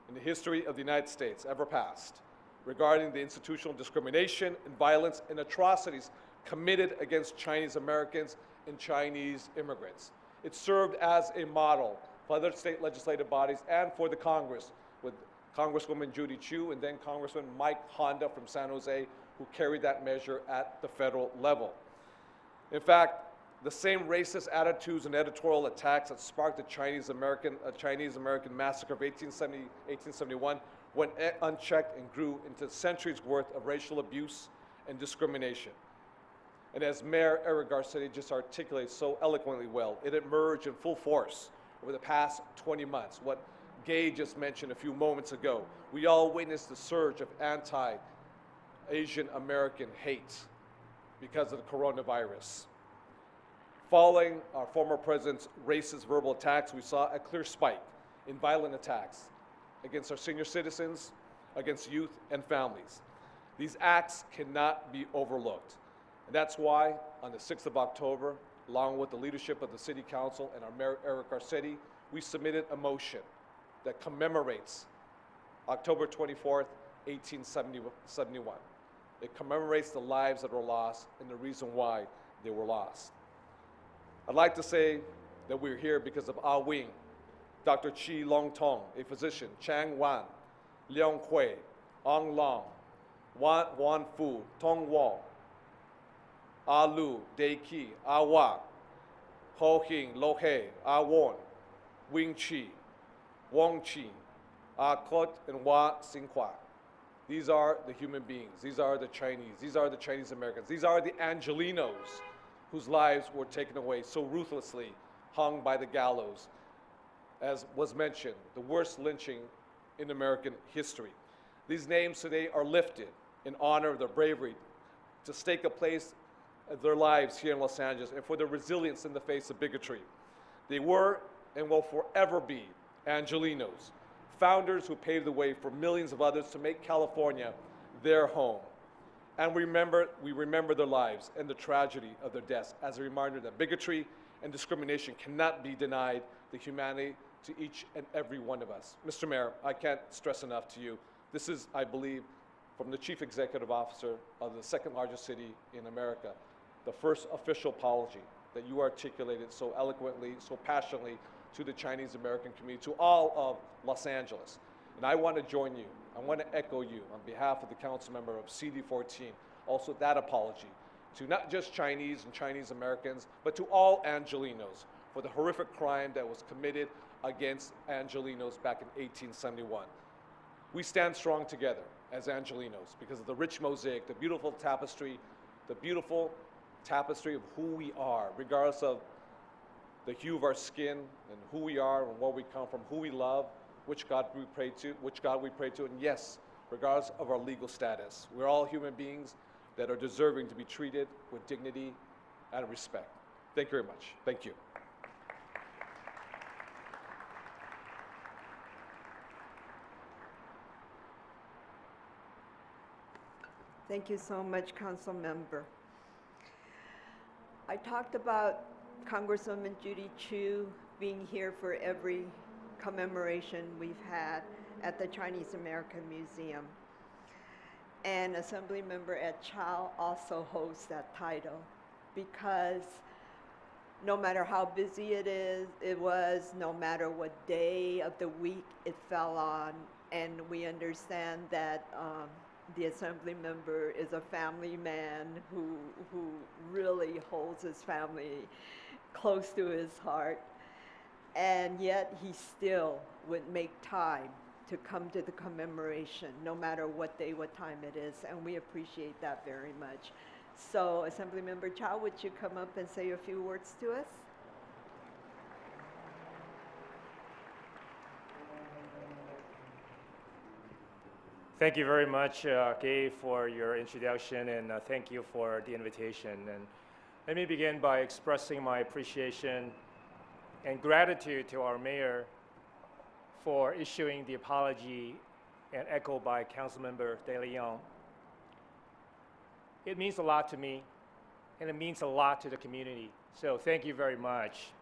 in the history of the United States ever passed regarding the institutional discrimination and violence and atrocities committed against Chinese Americans and Chinese immigrants. It served as a model for other state legislative bodies and for the Congress, with Congresswoman Judy Chu and then Congressman Mike Honda from San Jose, who carried that measure at the federal level. In fact, the same racist attitudes and editorial attacks that sparked the Chinese American Massacre of 1871 went unchecked and grew into centuries worth of racial abuse and discrimination. And as Mayor Eric Garcetti just articulated so eloquently well, it emerged in full force over the past 20 months. What Gay just mentioned a few moments ago, we all witnessed the surge of anti-Asian American hate because of the coronavirus. Following our former president's racist verbal attacks, we saw a clear spike in violent attacks against our senior citizens, against youth and families. These acts cannot be overlooked. And that's why, on the 6th of October, along with the leadership of the City Council and our Mayor Eric Garcetti, we submitted a motion that commemorates October 24th, 1871. It commemorates the lives that were lost and the reason why they were lost. I'd like to say that we're here because of Ah Wing, Dr. Chi Long Tong, a physician, Chang Wan, Liang Hui, Ong Long, Wan Fu, Tong Wong, Ah Lu, Dei Ki, Ah Wang, Ho Hing, Lo He, Ah Won, Wing Chi, Wong Chi, Ah Kot, and Wa Xinhua. These are the human beings. These are the Chinese. These are the Chinese Americans. These are the Angelinos whose lives were taken away so ruthlessly, hung by the gallows. As was mentioned, the worst lynching in American history. These names today are lifted in honor of their bravery to stake a place of their lives here in Los Angeles and for their resilience in the face of bigotry. They were and will forever be Angelinos, founders who paved the way for millions of others to make California their home. And we remember their lives and the tragedy of their deaths as a reminder that bigotry and discrimination cannot be denied the humanity to each and every one of us. Mr. Mayor, I can't stress enough to you, this is, I believe, from the Chief Executive Officer of the second largest city in America, the first official apology that you articulated so eloquently, so passionately to the Chinese American community, to all of Los Angeles. And I want to join you. I want to echo you on behalf of the council member of CD14, also that apology to not just Chinese and Chinese Americans, but to all Angelinos for the horrific crime that was committed against Angelinos back in 1871. We stand strong together as Angelinos because of the rich mosaic, the beautiful tapestry of who we are, regardless of the hue of our skin and who we are and where we come from, who we love, which God we pray to, and yes, regardless of our legal status. We're all human beings that are deserving to be treated with dignity and respect. Thank you very much. Thank you. Thank you so much, Council Member. I talked about Congresswoman Judy Chu being here for every commemoration we've had at the Chinese American Museum. And Assemblymember Ed Chow also holds that title because no matter how busy it was, no matter what day of the week it fell on, and we understand that the Assembly member is a family man who really holds his family close to his heart, and yet he still would make time to come to the commemoration, no matter what day, what time it is, and we appreciate that very much. So, Assemblymember Chow, would you come up and say a few words to us? Thank you very much, Gay, for your introduction, and thank you for the invitation. And let me begin by expressing my appreciation and gratitude to our mayor for issuing the apology and echoed by Councilmember De Leon. It means a lot to me, and it means a lot to the community. So thank you very much.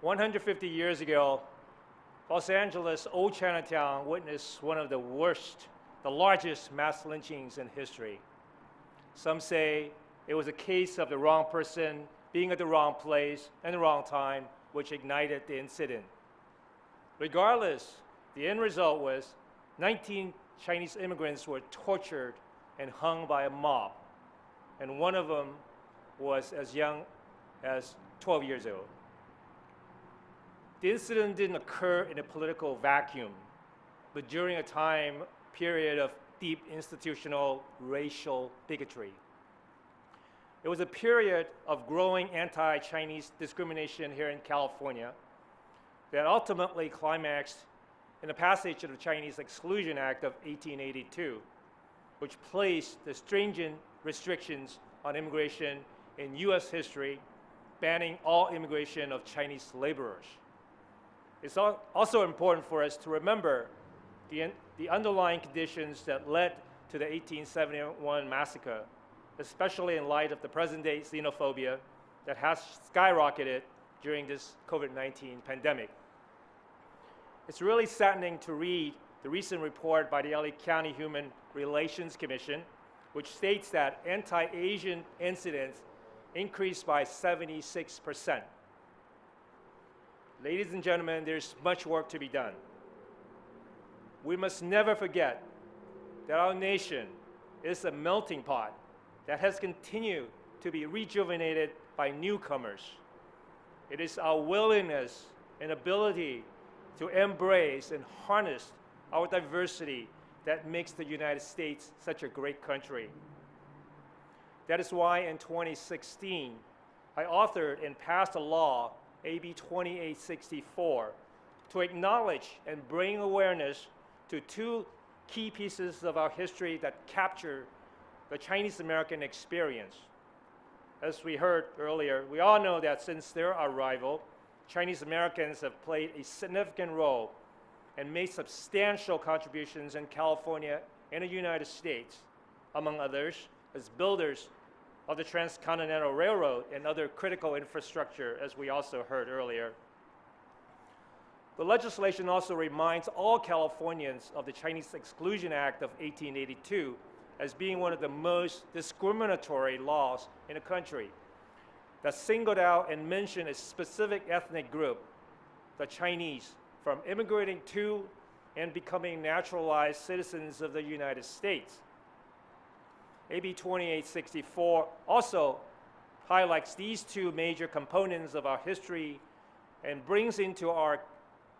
150 years ago, Los Angeles, Old Chinatown witnessed one of the largest mass lynchings in history. Some say it was a case of the wrong person being at the wrong place and the wrong time, which ignited the incident. Regardless, the end result was 19 Chinese immigrants were tortured and hung by a mob, and one of them was as young as 12 years old. The incident didn't occur in a political vacuum, but during a time period of deep institutional racial bigotry. It was a period of growing anti-Chinese discrimination here in California that ultimately climaxed in the passage of the Chinese Exclusion Act of 1882, which placed the stringent restrictions on immigration in US history, banning all immigration of Chinese laborers. It's also important for us to remember the underlying conditions that led to the 1871 massacre, especially in light of the present-day xenophobia that has skyrocketed during this COVID-19 pandemic. It's really saddening to read the recent report by the LA County Human Relations Commission, which states that anti-Asian incidents increased by 76%. Ladies and gentlemen, there's much work to be done. We must never forget that our nation is a melting pot that has continued to be rejuvenated by newcomers. It is our willingness and ability to embrace and harness our diversity that makes the United States such a great country. That is why in 2016, I authored and passed a law, AB 2864, to acknowledge and bring awareness to two key pieces of our history that capture the Chinese American experience. As we heard earlier, we all know that since their arrival, Chinese Americans have played a significant role and made substantial contributions in California and the United States, among others, as builders of the Transcontinental Railroad and other critical infrastructure, as we also heard earlier. The legislation also reminds all Californians of the Chinese Exclusion Act of 1882 as being one of the most discriminatory laws in the country that singled out and mentioned a specific ethnic group, the Chinese, from immigrating to and becoming naturalized citizens of the United States. AB 2864 also highlights these two major components of our history and brings into our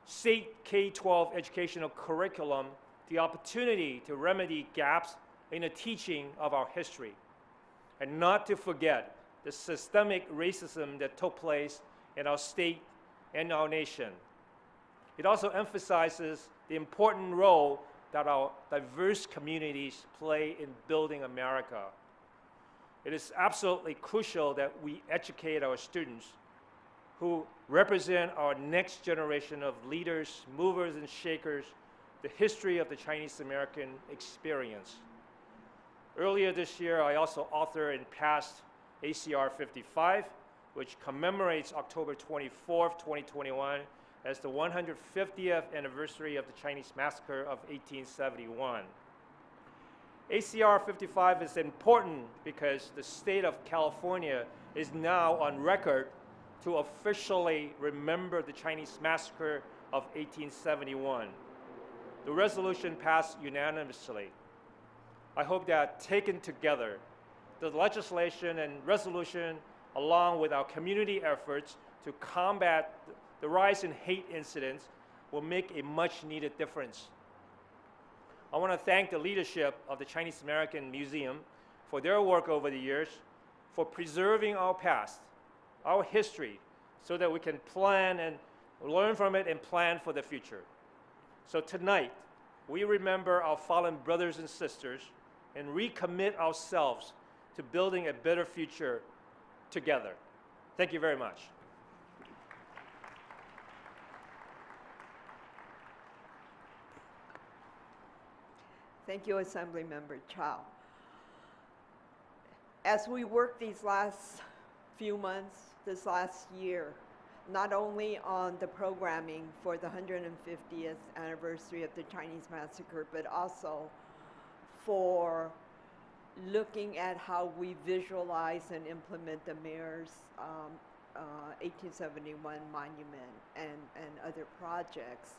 state K-12 educational curriculum the opportunity to remedy gaps in the teaching of our history, and not to forget the systemic racism that took place in our state and our nation. It also emphasizes the important role that our diverse communities play in building America. It is absolutely crucial that we educate our students who represent our next generation of leaders, movers, and shakers, the history of the Chinese American experience. Earlier this year, I also authored and passed ACR 55, which commemorates October 24th, 2021, as the 150th anniversary of the Chinese Massacre of 1871. ACR 55 is important because the state of California is now on record to officially remember the Chinese Massacre of 1871. The resolution passed unanimously. I hope that taken together, the legislation and resolution, along with our community efforts to combat the rise in hate incidents, will make a much needed difference. I want to thank the leadership of the Chinese American Museum for their work over the years, for preserving our past, our history, so that we can plan and learn from it and plan for the future. So tonight, we remember our fallen brothers and sisters and recommit ourselves to building a better future together. Thank you very much. Thank you, Assemblymember Chow. As we work these last few months, this last year, not only on the programming for the 150th anniversary of the Chinese Massacre, but also for looking at how we visualize and implement the mayor's 1871 monument and other projects.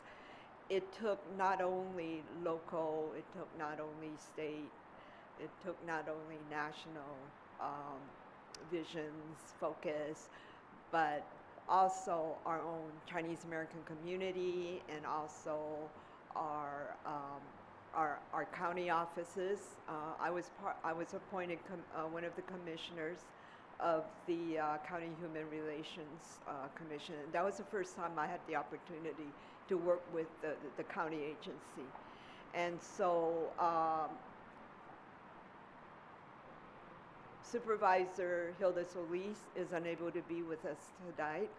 It took not only local, it took not only state, it took not only national visions, focus, but also our own Chinese American community and also our county offices. I was appointed one of the commissioners of the County Human Relations Commission. And that was the first time I had the opportunity to work with the county agency. And so Supervisor Hilda Solis is unable to be with us tonight,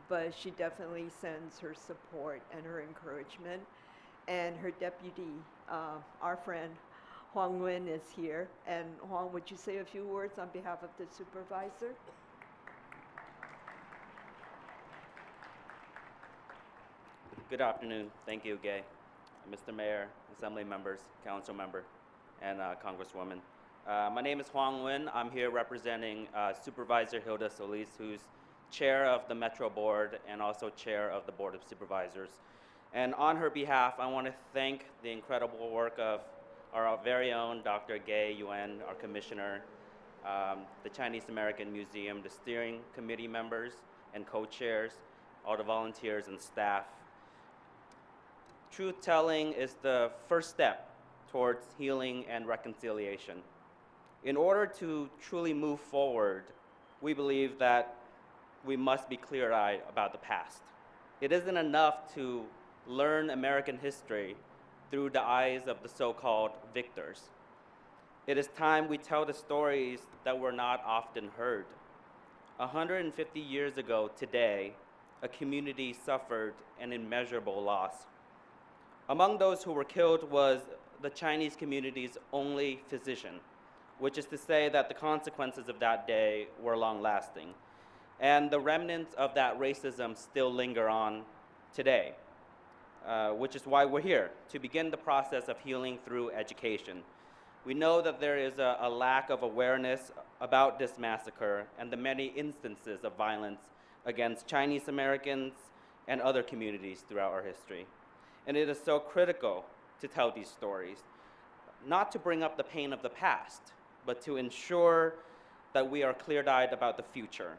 but she definitely sends her support and her encouragement. And her deputy, our friend Huang Wen, is here. And Huang, would you say a few words on behalf of the supervisor? Good afternoon. Thank you, Gay. Mr. Mayor, Assembly members, Council member, and Congresswoman. My name is Huang Wen. I'm here representing Supervisor Hilda Solis, who's chair of the Metro Board and also chair of the Board of Supervisors. And on her behalf, I want to thank the incredible work of our very own Dr. Gay Yuan, our commissioner, the Chinese American Museum, the steering committee members and co-chairs, all the volunteers and staff. Truth-telling is the first step towards healing and reconciliation. In order to truly move forward, we believe that we must be clear-eyed about the past. It isn't enough to learn American history through the eyes of the so-called victors. It is time we tell the stories that were not often heard. 150 years ago today, a community suffered an immeasurable loss. Among those who were killed was the Chinese community's only physician, which is to say that the consequences of that day were long-lasting. And the remnants of that racism still linger on today, which is why we're here, to begin the process of healing through education. We know that there is a lack of awareness about this massacre and the many instances of violence against Chinese Americans and other communities throughout our history. And it is so critical to tell these stories, not to bring up the pain of the past, but to ensure that we are clear-eyed about the future.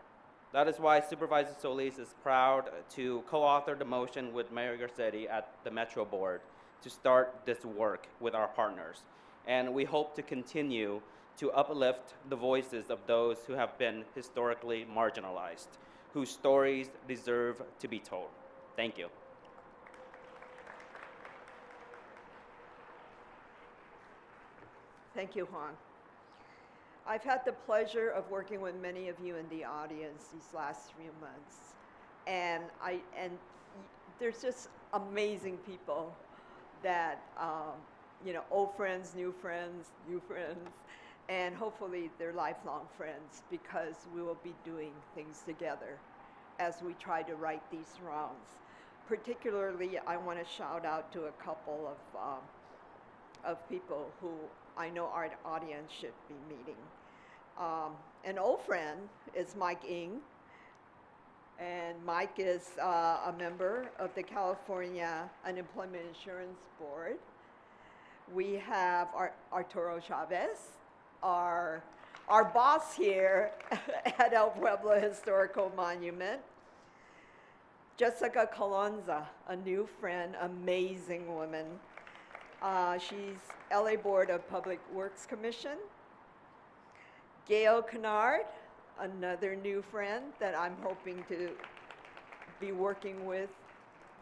That is why Supervisor Solis is proud to co-author the motion with Mayor Garcetti at the Metro Board to start this work with our partners. And we hope to continue to uplift the voices of those who have been historically marginalized, whose stories deserve to be told. Thank you. Thank you, Huang. I've had the pleasure of working with many of you in the audience these last few months. And there's just amazing people that, old friends, new friends, and hopefully they're lifelong friends, because we will be doing things together as we try to right these wrongs. Particularly, I want to shout out to a couple of people who I know our audience should be meeting. An old friend is Mike Ng, and Mike is a member of the California Unemployment Insurance Board. We have Arturo Chavez, our boss here at El Pueblo Historical Monument. Jessica Colonza, a new friend, amazing woman. She's LA Board of Public Works Commission. Gail Kennard, another new friend that I'm hoping to be working with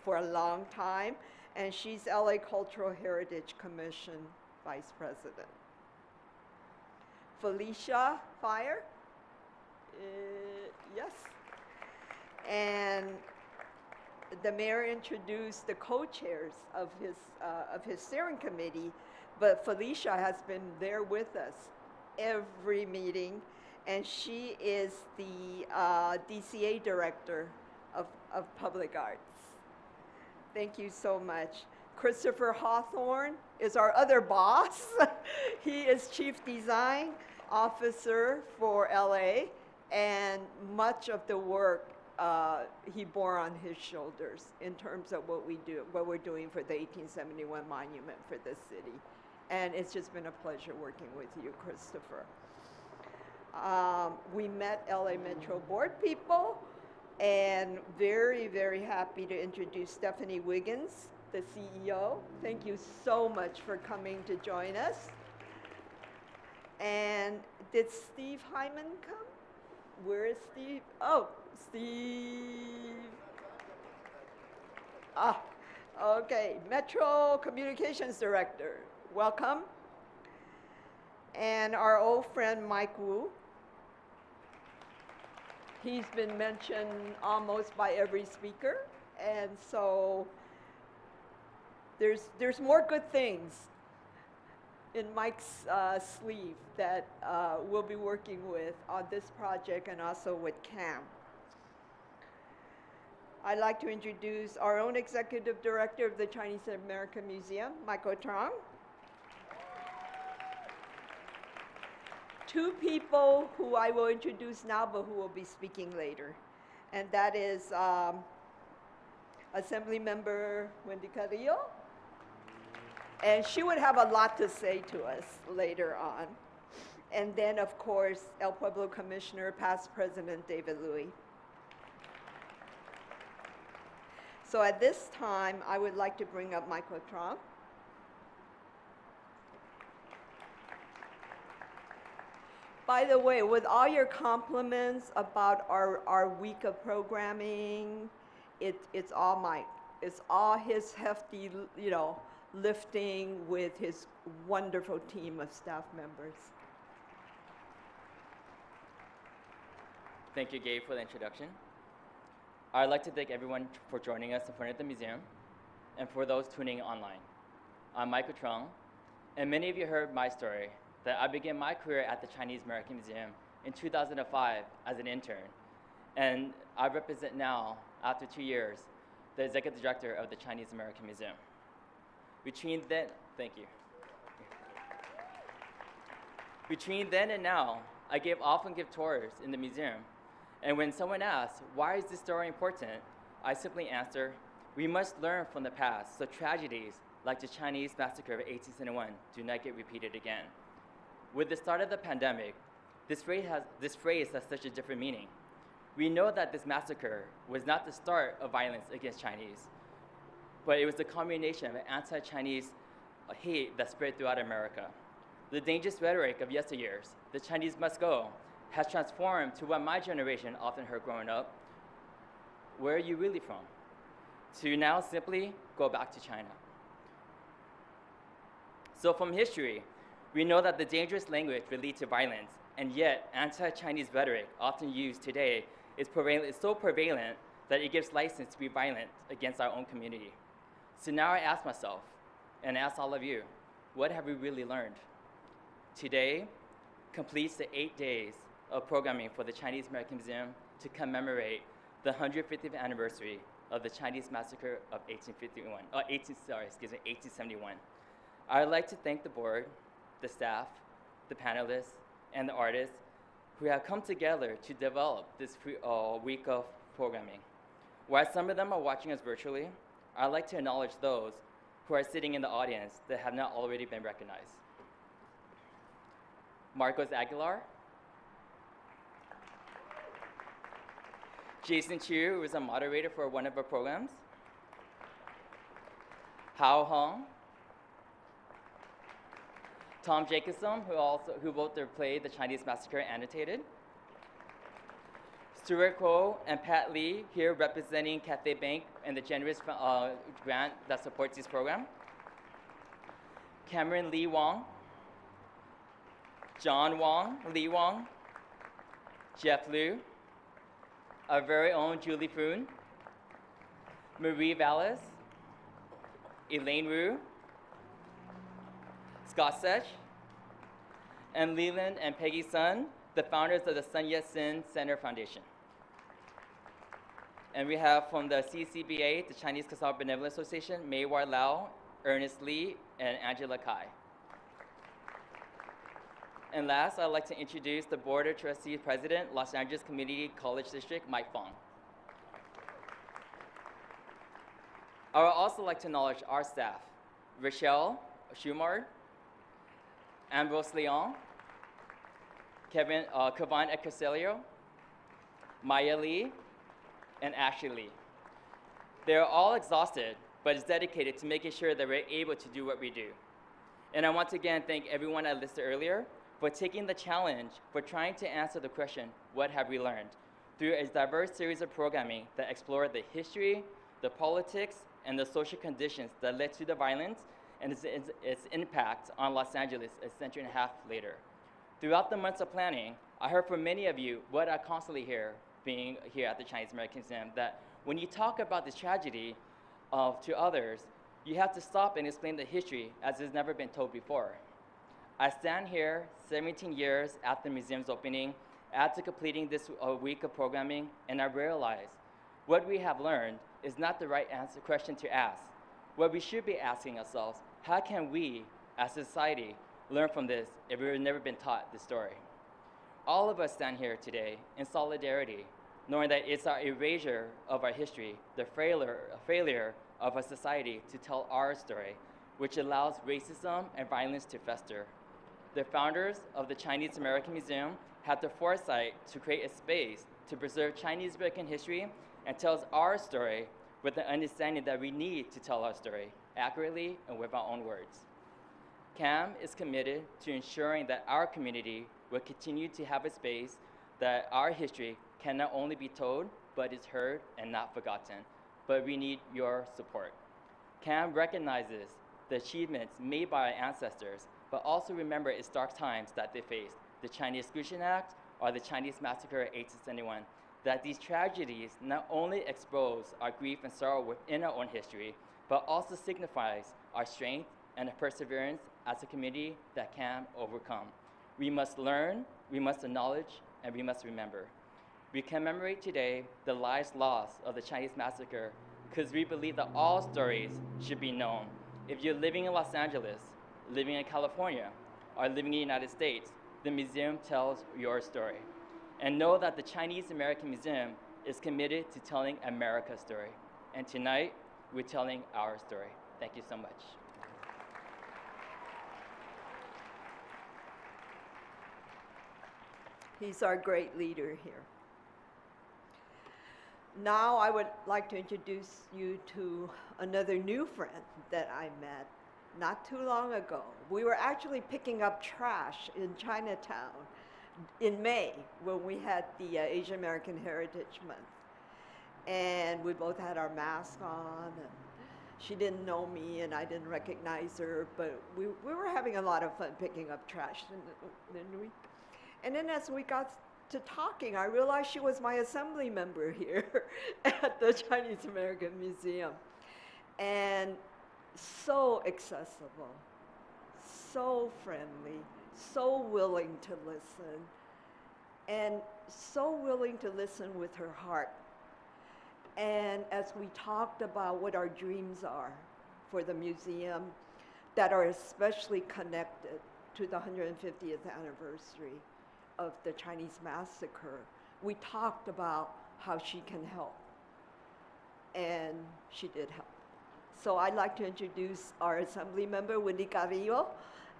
for a long time, and she's LA Cultural Heritage Commission Vice President. Felicia Fire, yes. And the mayor introduced the co-chairs of his steering committee, but Felicia has been there with us every meeting, and she is the DCA director of Public Arts. Thank you so much. Christopher Hawthorne is our other boss. He is Chief Design Officer for LA, and much of the work he bore on his shoulders in terms of what we're doing for the 1871 monument for this city. And it's just been a pleasure working with you, Christopher. We met LA Metro Board people, and very, very happy to introduce Stephanie Wiggins, the CEO. Thank you so much for coming to join us. And did Steve Hyman come? Where is Steve? Oh, Steve. Ah, okay. Metro Communications Director. Welcome. And our old friend Mike Wu. He's been mentioned almost by every speaker, and so there's more good things in Mike's sleeve that we'll be working with on this project and also with CAM. I'd like to introduce our own Executive Director of the Chinese American Museum, Michael Trong. Two people who I will introduce now, but who will be speaking later. And that is Assemblymember Wendy Carrillo. And she would have a lot to say to us later on. And then, of course, El Pueblo Commissioner, past President David Louis. So at this time, I would like to bring up Michael Trump. By the way, with all your compliments about our week of programming, it's all Mike. It's all his hefty, lifting with his wonderful team of staff members. Thank you, Gabe, for the introduction. I'd like to thank everyone for joining us in front of the museum, and for those tuning online. I'm Michael Trung, and many of you heard my story, that I began my career at the Chinese American Museum in 2005 as an intern. And I represent now, after 2 years, the Executive Director of the Chinese American Museum. Between then, thank you. Between then and now, I often give tours in the museum. And when someone asks, why is this story important? I simply answer, we must learn from the past, so tragedies like the Chinese Massacre of 1871 do not get repeated again. With the start of the pandemic, this phrase has such a different meaning. We know that this massacre was not the start of violence against Chinese, but it was the combination of anti-Chinese hate that spread throughout America. The dangerous rhetoric of yesteryears, the Chinese must go, has transformed to what my generation often heard growing up, where are you really from? To now simply go back to China. So from history, we know that the dangerous language will lead to violence, and yet anti-Chinese rhetoric often used today is so prevalent that it gives license to be violent against our own community. So now I ask myself, and ask all of you, what have we really learned? Today completes the 8 days of programming for the Chinese American Museum to commemorate the 150th anniversary of the Chinese Massacre of 1871. I would like to thank the board, the staff, the panelists, and the artists who have come together to develop this week of programming. While some of them are watching us virtually, I'd like to acknowledge those who are sitting in the audience that have not already been recognized. Marcos Aguilar, Jason Chiu, who is a moderator for one of our programs, Hao Hong, Tom Jacobson, who wrote their play, The Chinese Massacre Annotated, Stuart Koh and Pat Lee, here representing Cathay Bank and the generous grant that supports this program, Cameron Lee Wong, John Wong, Lee Wong, Jeff Liu, our very own Julie Foon, Marie Vallis, Elaine Ru, Scott Sech, and Leland and Peggy Sun, the founders of the Sun Yat-sen Center Foundation. And we have from the CCBA, the Chinese Catholic Benevolent Association, Maywar Lau, Ernest Lee, and Angela Kai. And last, I'd like to introduce the Board of Trustees President, Los Angeles Community College District, Mike Fong. I would also like to acknowledge our staff, Rochelle Schumard, Ambrose Leon, Kavan Ecaselio, Maya Lee, and Ashley Lee. They are all exhausted, but is dedicated to making sure that we're able to do what we do. And I want to again thank everyone I listed earlier for taking the challenge, for trying to answer the question, what have we learned? Through a diverse series of programming that explored the history, the politics, and the social conditions that led to the violence and its impact on Los Angeles a century and a half later. Throughout the months of planning, I heard from many of you what I constantly hear being here at the Chinese American Museum, that when you talk about this tragedy to others, you have to stop and explain the history as it's never been told before. I stand here 17 years after the museum's opening, after completing this week of programming, and I realize what we have learned is not the right question to ask. What we should be asking ourselves, how can we, as a society, learn from this if we've never been taught this story? All of us stand here today in solidarity, knowing that it's our erasure of our history, the failure of our society to tell our story, which allows racism and violence to fester. The founders of the Chinese American Museum had the foresight to create a space to preserve Chinese American history and tells our story with the understanding that we need to tell our story accurately and with our own words. CAM is committed to ensuring that our community will continue to have a space that our history can not only be told, but is heard and not forgotten. But we need your support. CAM recognizes the achievements made by our ancestors, but also remember its dark times that they faced, the Chinese Exclusion Act or the Chinese Massacre of 1871, that these tragedies not only expose our grief and sorrow within our own history, but also signifies our strength and perseverance as a community that can overcome. We must learn, we must acknowledge, and we must remember. We commemorate today the lives lost of the Chinese Massacre because we believe that all stories should be known. If you're living in Los Angeles, living in California, or living in the United States, the museum tells your story. And know that the Chinese American Museum is committed to telling America's story. And tonight, we're telling our story. Thank you so much. He's our great leader here. Now I would like to introduce you to another new friend that I met not too long ago. We were actually picking up trash in Chinatown in May when we had the Asian American Heritage Month. And we both had our masks on, and she didn't know me and I didn't recognize her, but we were having a lot of fun picking up trash, didn't we? And then as we got to talking, I realized she was my assembly member here at the Chinese American Museum. And so accessible, so friendly, so willing to listen, and so willing to listen with her heart. And as we talked about what our dreams are for the museum that are especially connected to the 150th anniversary of the Chinese Massacre, we talked about how she can help. And she did help. So I'd like to introduce our Assembly member, Wendy Carrillo,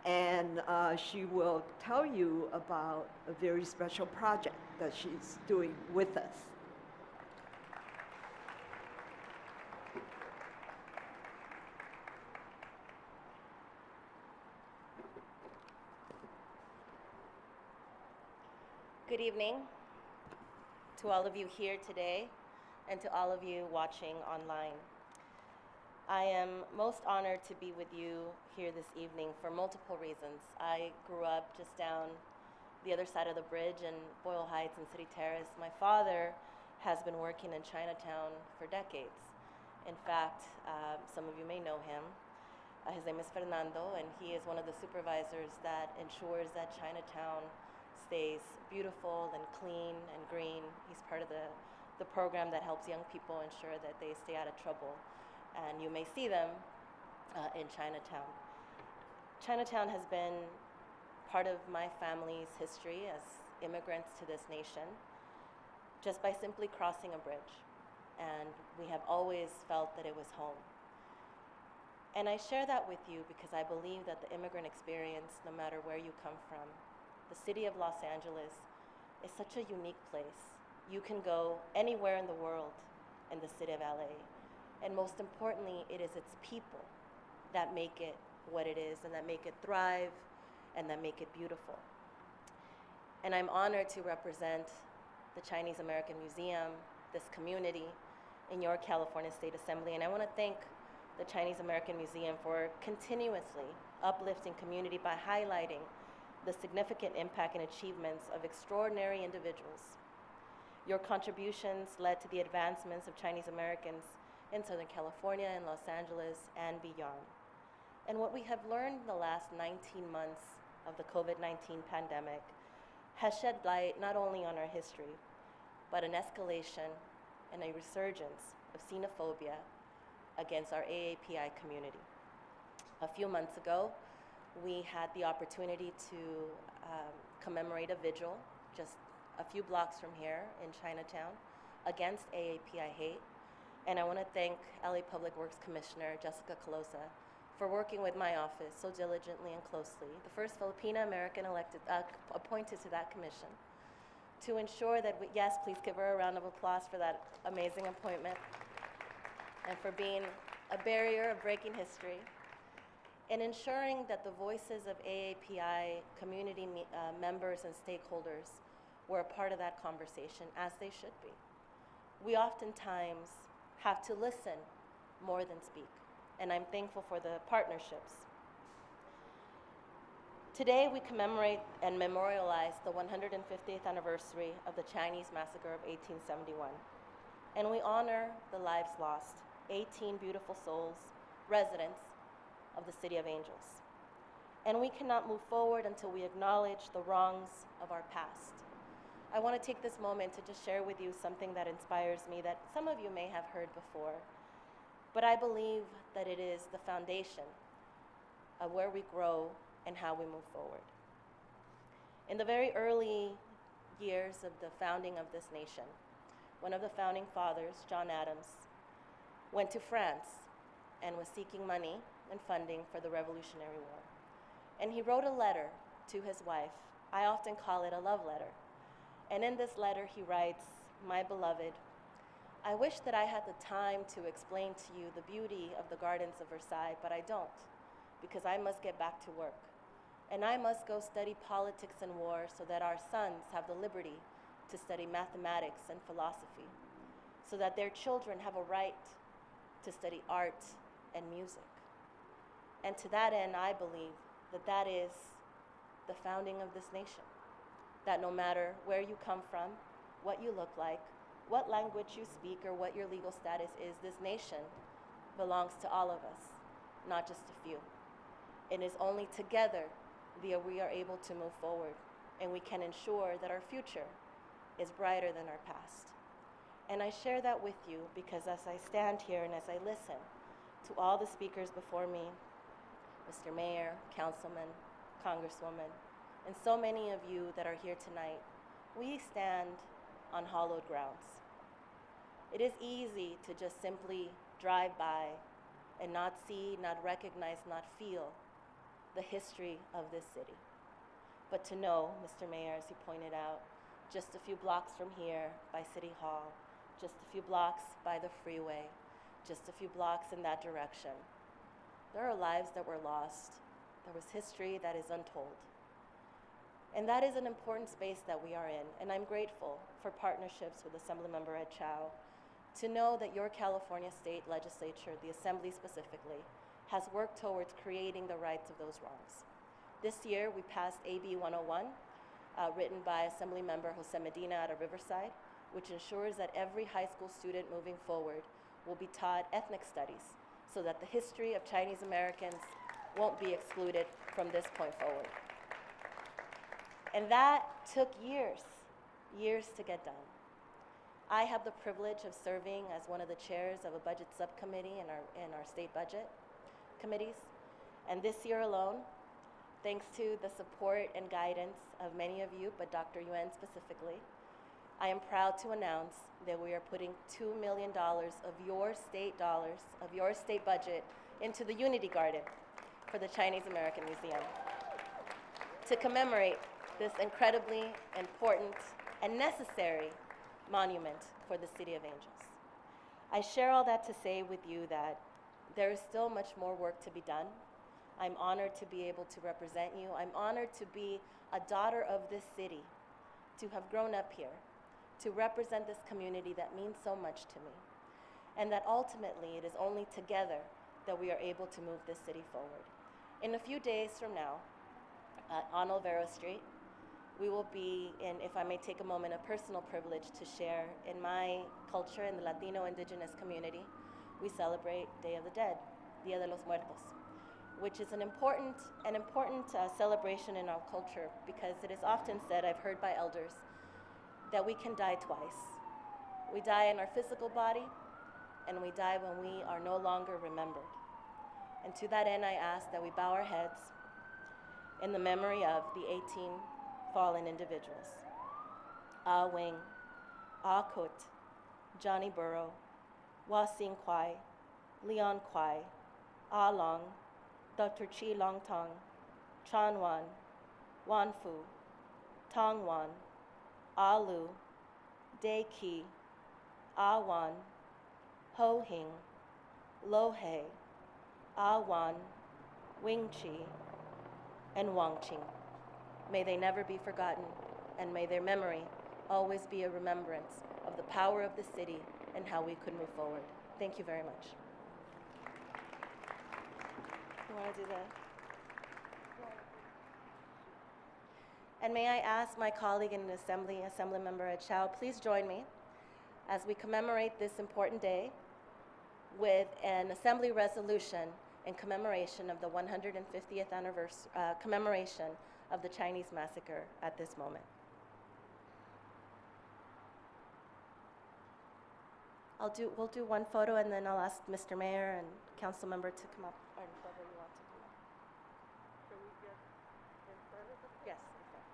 and she will tell you about a very special project that she's doing with us. Good evening to all of you here today and to all of you watching online. I am most honored to be with you here this evening for multiple reasons. I grew up just down the other side of the bridge in Boyle Heights and City Terrace. My father has been working in Chinatown for decades. In fact, some of you may know him. His name is Fernando, and he is one of the supervisors that ensures that Chinatown stays beautiful and clean and green. He's part of the program that helps young people ensure that they stay out of trouble. And you may see them in Chinatown. Chinatown has been part of my family's history as immigrants to this nation, just by simply crossing a bridge. And we have always felt that it was home. And I share that with you because I believe that the immigrant experience, no matter where you come from, the city of Los Angeles is such a unique place. You can go anywhere in the world in the city of LA. And most importantly, it is its people that make it what it is and that make it thrive and that make it beautiful. And I'm honored to represent the Chinese American Museum, this community, in your California State Assembly. And I want to thank the Chinese American Museum for continuously uplifting community by highlighting the significant impact and achievements of extraordinary individuals. Your contributions led to the advancements of Chinese Americans in Southern California and Los Angeles and beyond. And what we have learned in the last 19 months of the COVID-19 pandemic has shed light not only on our history, but an escalation and a resurgence of xenophobia against our AAPI community. A few months ago, we had the opportunity to commemorate a vigil just a few blocks from here in Chinatown against AAPI hate. And I want to thank LA Public Works Commissioner Jessica Calosa for working with my office so diligently and closely, the first Filipina American elected, appointed to that commission, to ensure that, yes, please give her a round of applause for that amazing appointment and for being a barrier of breaking history, and ensuring that the voices of AAPI community members and stakeholders were a part of that conversation, as they should be. We oftentimes have to listen more than speak, and I'm thankful for the partnerships. Today, we commemorate and memorialize the 150th anniversary of the Chinese Massacre of 1871, and we honor the lives lost, 18 beautiful souls, residents of the City of Angels. And we cannot move forward until we acknowledge the wrongs of our past. I want to take this moment to just share with you something that inspires me that some of you may have heard before, but I believe that it is the foundation of where we grow and how we move forward. In the very early years of the founding of this nation, one of the founding fathers, John Adams, went to France and was seeking money and funding for the Revolutionary War. And he wrote a letter to his wife. I often call it a love letter. And in this letter he writes, "My beloved, I wish that I had the time to explain to you the beauty of the gardens of Versailles, but I don't, because I must get back to work. And I must go study politics and war so that our sons have the liberty to study mathematics and philosophy, so that their children have a right to study art and music." And to that end, I believe that that is the founding of this nation. That no matter where you come from, what you look like, what language you speak, or what your legal status is, this nation belongs to all of us, not just a few. It is only together that we are able to move forward, and we can ensure that our future is brighter than our past. And I share that with you because as I stand here and as I listen to all the speakers before me, Mr. Mayor, Councilman, Congresswoman, and so many of you that are here tonight, we stand on hallowed grounds. It is easy to just simply drive by and not see, not recognize, not feel the history of this city. But to know, Mr. Mayor, as you pointed out, just a few blocks from here by City Hall, just a few blocks by the freeway, just a few blocks in that direction, there are lives that were lost. There was history that is untold. And that is an important space that we are in. And I'm grateful for partnerships with Assemblymember Ed Chow to know that your California State Legislature, the Assembly specifically, has worked towards creating the rights of those wrongs. This year, we passed AB 101, written by Assemblymember Jose Medina out of Riverside, which ensures that every high school student moving forward will be taught ethnic studies so that the history of Chinese Americans won't be excluded from this point forward. And that took years to get done. I have the privilege of serving as one of the chairs of a budget subcommittee in our state budget committees. And this year alone, thanks to the support and guidance of many of you, but Dr. Yuan specifically, I am proud to announce that we are putting $2 million of your state budget into the Unity Garden for the Chinese American Museum to commemorate this incredibly important and necessary monument for the City of Angels. I share all that to say with you that there is still much more work to be done. I'm honored to be able to represent you. I'm honored to be a daughter of this city to have grown up here, to represent this community that means so much to me, and that ultimately it is only together that we are able to move this city forward. In a few days from now, on Olvera Street, we will be in, if I may take a moment, a personal privilege to share. In my culture, in the Latino indigenous community, we celebrate Day of the Dead, Dia de los Muertos, which is an important celebration in our culture, because it is often said, I've heard by elders, that we can die twice. We die in our physical body, and we die when we are no longer remembered. And to that end, I ask that we bow our heads in the memory of the 18 fallen individuals. Ah Wing, Ah Kut, Johnny Burrow, Wa Sing Kwai, Leon Kwai, Ah Long, Dr. Chi Long Tong, Chan Wan, Wan Fu, Tong Wan, Ah Lu, Dae Ki, Ah Wan, Ho Hing, Lo Hei, Ah Wan, Wing Chi, and Wang Qing. May they never be forgotten, and may their memory always be a remembrance of the power of the city and how we could move forward. Thank you very much. You want to do that? And may I ask my colleague in the Assembly, Assemblymember Ed Chow, please join me as we commemorate this important day with an Assembly resolution in commemoration of the 150th anniversary, commemoration of the Chinese Massacre at this moment. We'll do one photo, and then I'll ask Mr. Mayor and Council Member to come up, or whoever you want to come up. Should we get in front of the? Yes, in front.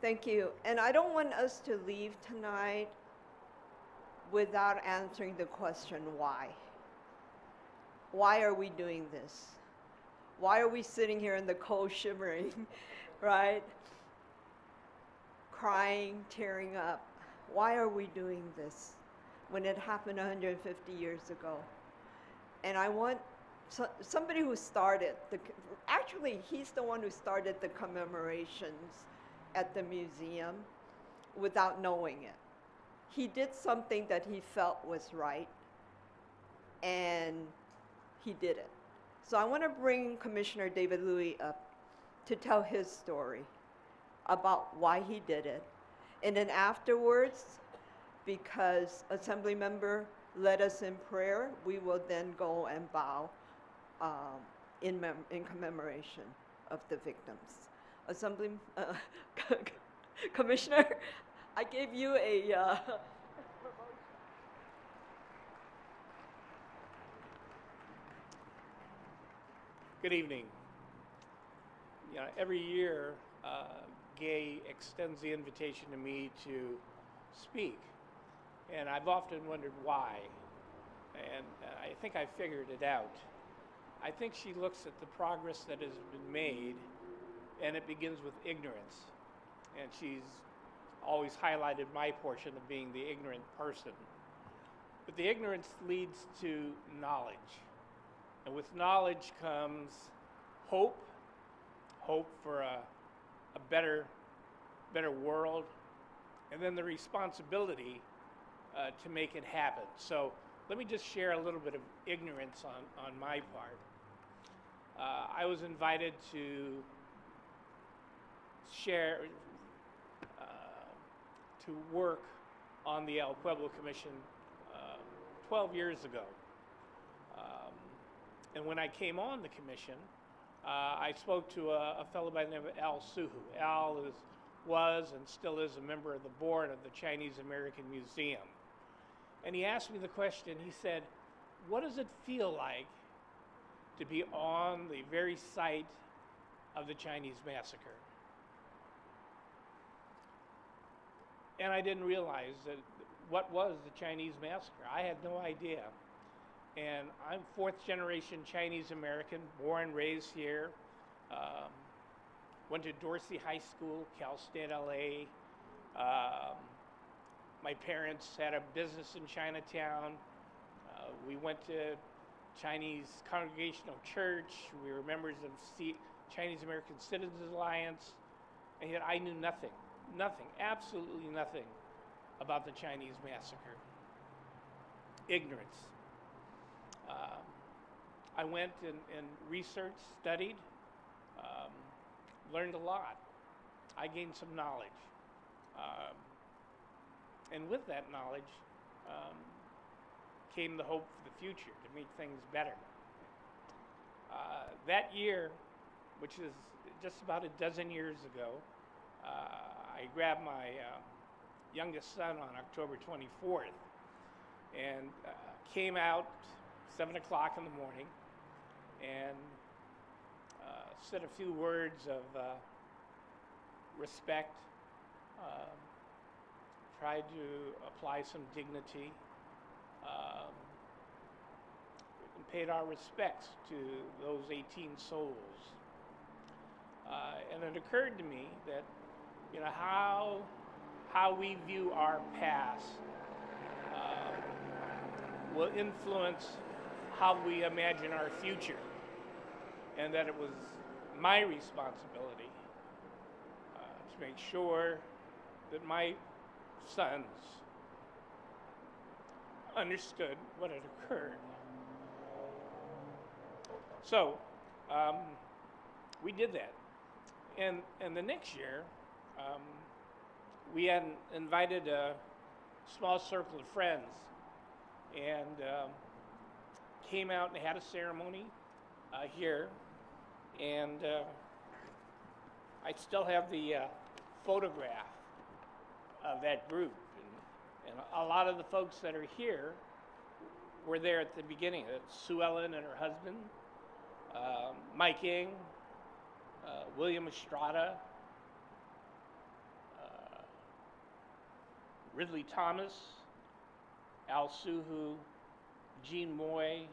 Thank you. And I don't want us to leave tonight without answering the question, why? Why are we doing this? Why are we sitting here in the cold shivering, right? Crying, tearing up. Why are we doing this when it happened 150 years ago? And I want somebody who started, actually he's the one who started the commemorations at the museum without knowing it. He did something that he felt was right, and he did it. So I want to bring Commissioner David Louis up to tell his story about why he did it. And then afterwards, because Assembly Member led us in prayer, we will then go and bow in commemoration of the victims. Assembly, Commissioner, I gave you a Good evening. You know, every year, Gay extends the invitation to me to speak, and I've often wondered why, and I think I figured it out. I think she looks at the progress that has been made, and it begins with ignorance, and she's always highlighted my portion of being the ignorant person. But the ignorance leads to knowledge. And with knowledge comes hope for a better world, and then the responsibility to make it happen. So let me just share a little bit of ignorance on my part. I was invited to share, to work on the El Pueblo Commission 12 years ago. And when I came on the commission, I spoke to a fellow by the name of Al Suhu. Al was and still is a member of the board of the Chinese American Museum. And he asked me the question, he said, what does it feel like to be on the very site of the Chinese massacre? And I didn't realize that what was the Chinese massacre. I had no idea. And I'm fourth generation Chinese American, born and raised here. Went to Dorsey High School, Cal State LA. My parents had a business in Chinatown. We went to Chinese Congregational Church. We were members of Chinese American Citizens Alliance. And yet I knew nothing, absolutely nothing about the Chinese massacre. Ignorance. I went and researched, studied, learned a lot. I gained some knowledge. And with that knowledge came the hope for the future, to make things better. That year, which is just about a dozen years ago, I grabbed my youngest son on October 24th and came out 7 o'clock in the morning and said a few words of respect, tried to apply some dignity, and paid our respects to those 18 souls. And it occurred to me that, you know, how we view our past will influence how we imagine our future, and that it was my responsibility to make sure that my sons understood what had occurred. So we did that, and the next year we had invited a small circle of friends and came out and had a ceremony here, and I still have the photograph of that group, and a lot of the folks that are here were there at the beginning. Sue Ellen and her husband, Mike Ng, William Estrada, Ridley Thomas, Al Suhu, Jean Moy,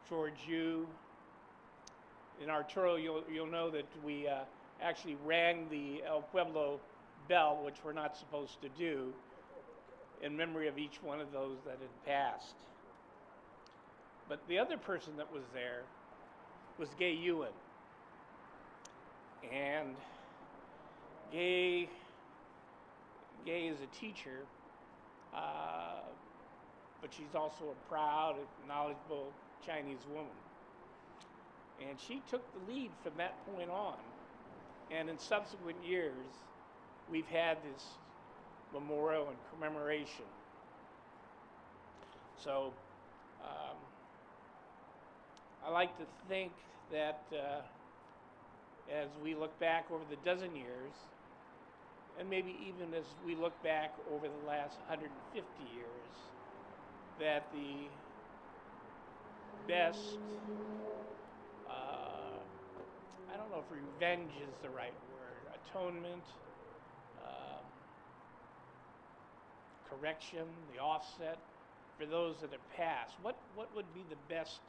George Yu. In Arturo, you'll know that we actually rang the El Pueblo bell, which we're not supposed to do, in memory of each one of those that had passed. But the other person that was there was Gay Ewan. And Gay is a teacher, but she's also a proud and knowledgeable Chinese woman. And she took the lead from that point on. And in subsequent years, we've had this memorial and commemoration. So I like to think that as we look back over the dozen years, and maybe even as we look back over the last 150 years, that the best, I don't know if revenge is the right word, atonement, correction, the offset for those that have passed. What would be the best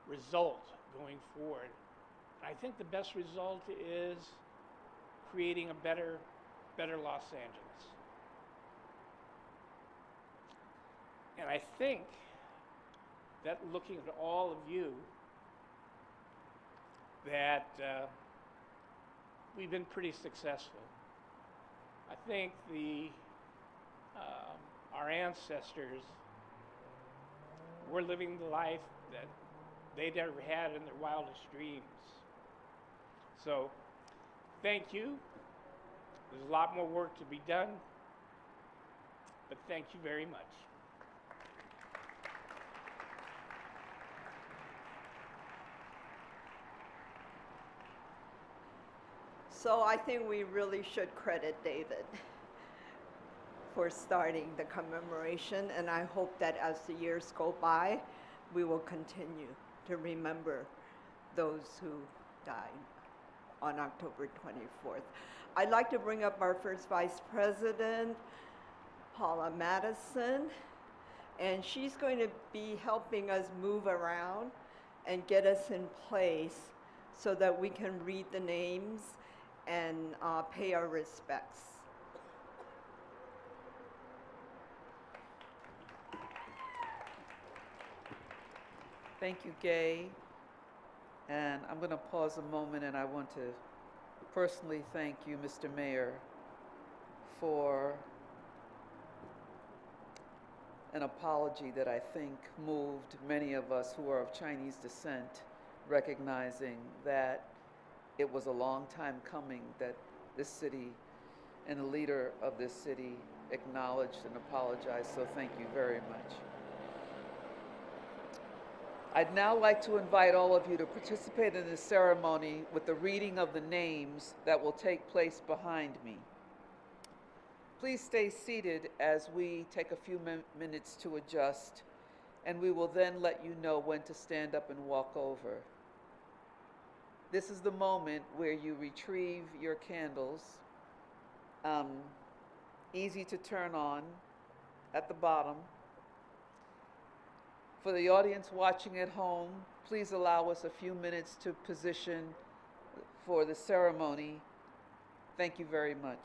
result going forward? I think the best result is creating a better Los Angeles. And I think that looking at all of you, that we've been pretty successful. I think our ancestors were living the life that they never had in their wildest dreams. So, thank you. There's a lot more work to be done, but thank you very much. So I think we really should credit David for starting the commemoration, and I hope that as the years go by, we will continue to remember those who died on October 24th. I'd like to bring up our first Vice President, Paula Madison, and she's going to be helping us move around and get us in place so that we can read the names and pay our respects. Thank you, Gay. And I'm going to pause a moment, and I want to personally thank you, Mr. Mayor, for an apology that I think moved many of us who are of Chinese descent, recognizing that it was a long time coming that this city and the leader of this city acknowledged and apologized, so thank you very much. I'd now like to invite all of you to participate in this ceremony with the reading of the names that will take place behind me. Please stay seated as we take a few minutes to adjust, and we will then let you know when to stand up and walk over. This is the moment where you retrieve your candles, easy to turn on at the bottom. For the audience watching at home, please allow us a few minutes to position for the ceremony. Thank you very much.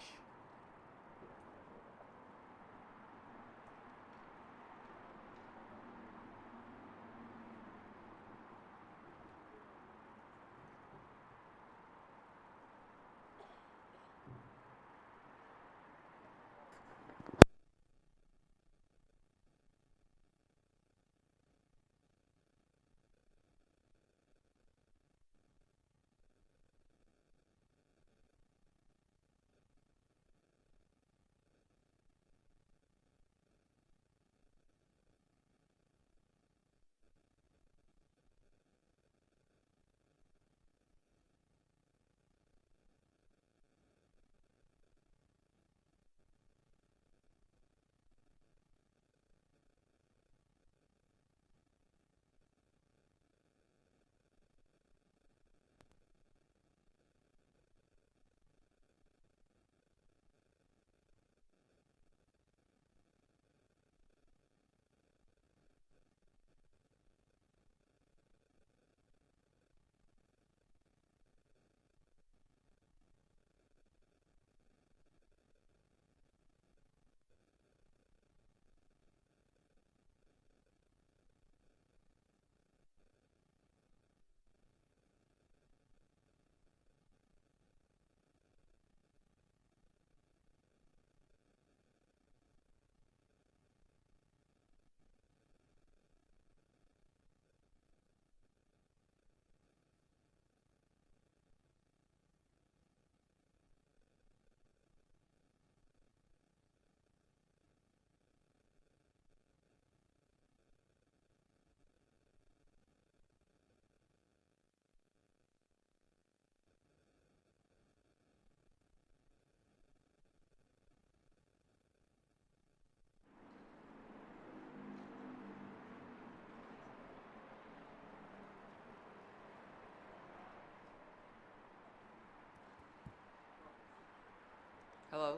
Hello.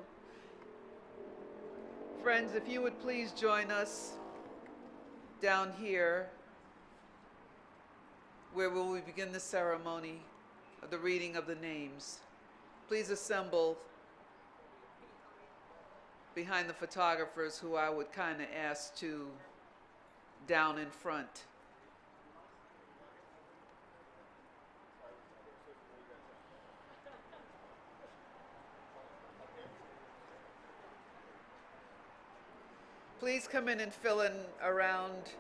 Friends, if you would please join us down here where we will begin the ceremony of the reading of the names. Please assemble behind the photographers, who I would kind of ask to down in front. Please come in and fill in around.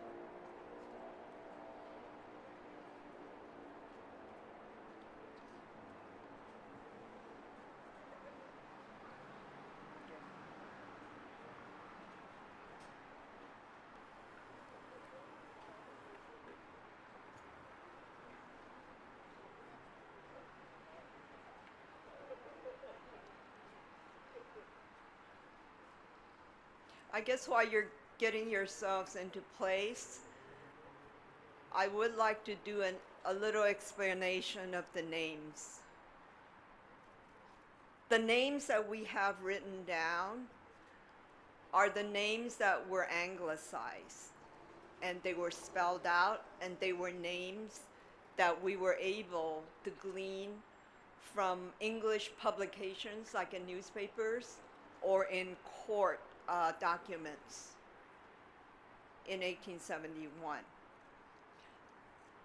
I guess while you're getting yourselves into place, I would like to do a little explanation of the names. The names that we have written down are the names that were anglicized, and they were spelled out, and they were names that we were able to glean from English publications like in newspapers or in court documents in 1871.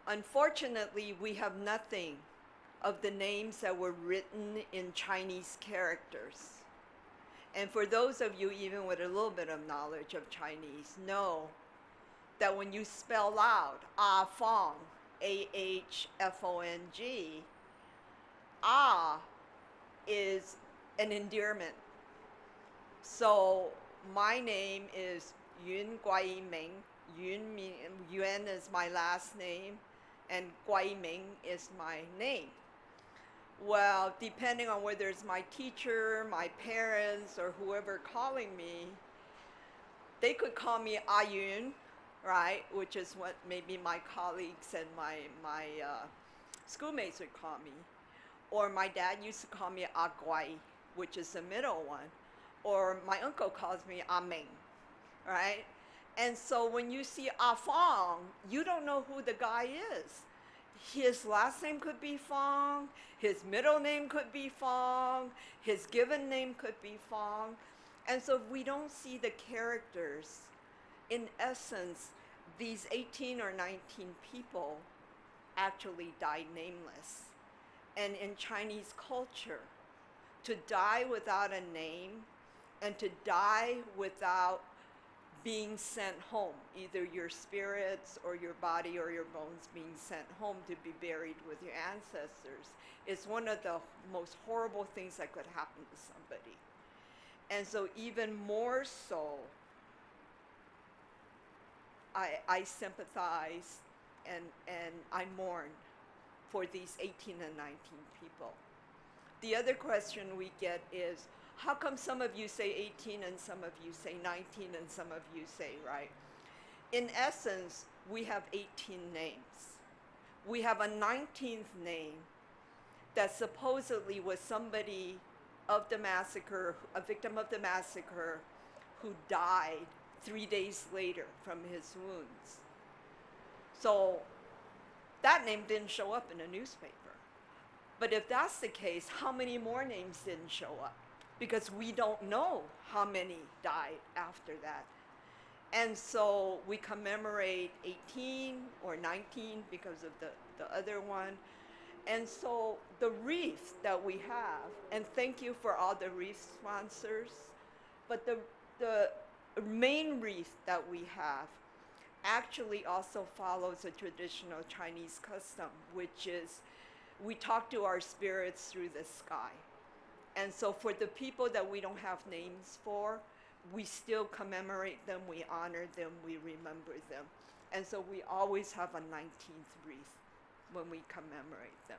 Unfortunately, we have nothing of the names that were written in Chinese characters. And for those of you even with a little bit of knowledge of Chinese, know that when you spell out Ah Fong, A-H-F-O-N-G, Ah is an endearment. So my name is Yun Guai Ming. Yuan is my last name, and Guai Ming is my name. Well, depending on whether it's my teacher, my parents, or whoever calling me, they could call me Ayun, right? Which is what maybe my colleagues and my schoolmates would call me. Or my dad used to call me Guai, which is the middle one. Or my uncle calls me Ming, right? And so when you see Fong, you don't know who the guy is. His last name could be Fong, his middle name could be Fong, his given name could be Fong. And so if we don't see the characters, in essence, these 18 or 19 people actually died nameless. And in Chinese culture, to die without a name and to die without being sent home, either your spirits or your body or your bones being sent home to be buried with your ancestors, is one of the most horrible things that could happen to somebody. And so even more so, I sympathize and I mourn for these 18 and 19 people. The other question we get is, how come some of you say 18 and some of you say 19 and some of you say, right? In essence, we have 18 names. We have a 19th name that supposedly was somebody of the massacre, a victim of the massacre, who died 3 days later from his wounds. So that name didn't show up in a newspaper. But if that's the case, how many more names didn't show up? Because we don't know how many died after that. And so we commemorate 18 or 19 because of the other one. And so the wreath that we have, and thank you for all the wreath sponsors, but the main wreath that we have actually also follows a traditional Chinese custom, which is we talk to our spirits through the sky. And so for the people that we don't have names for, we still commemorate them, we honor them, we remember them. And so we always have a 19th wreath when we commemorate them.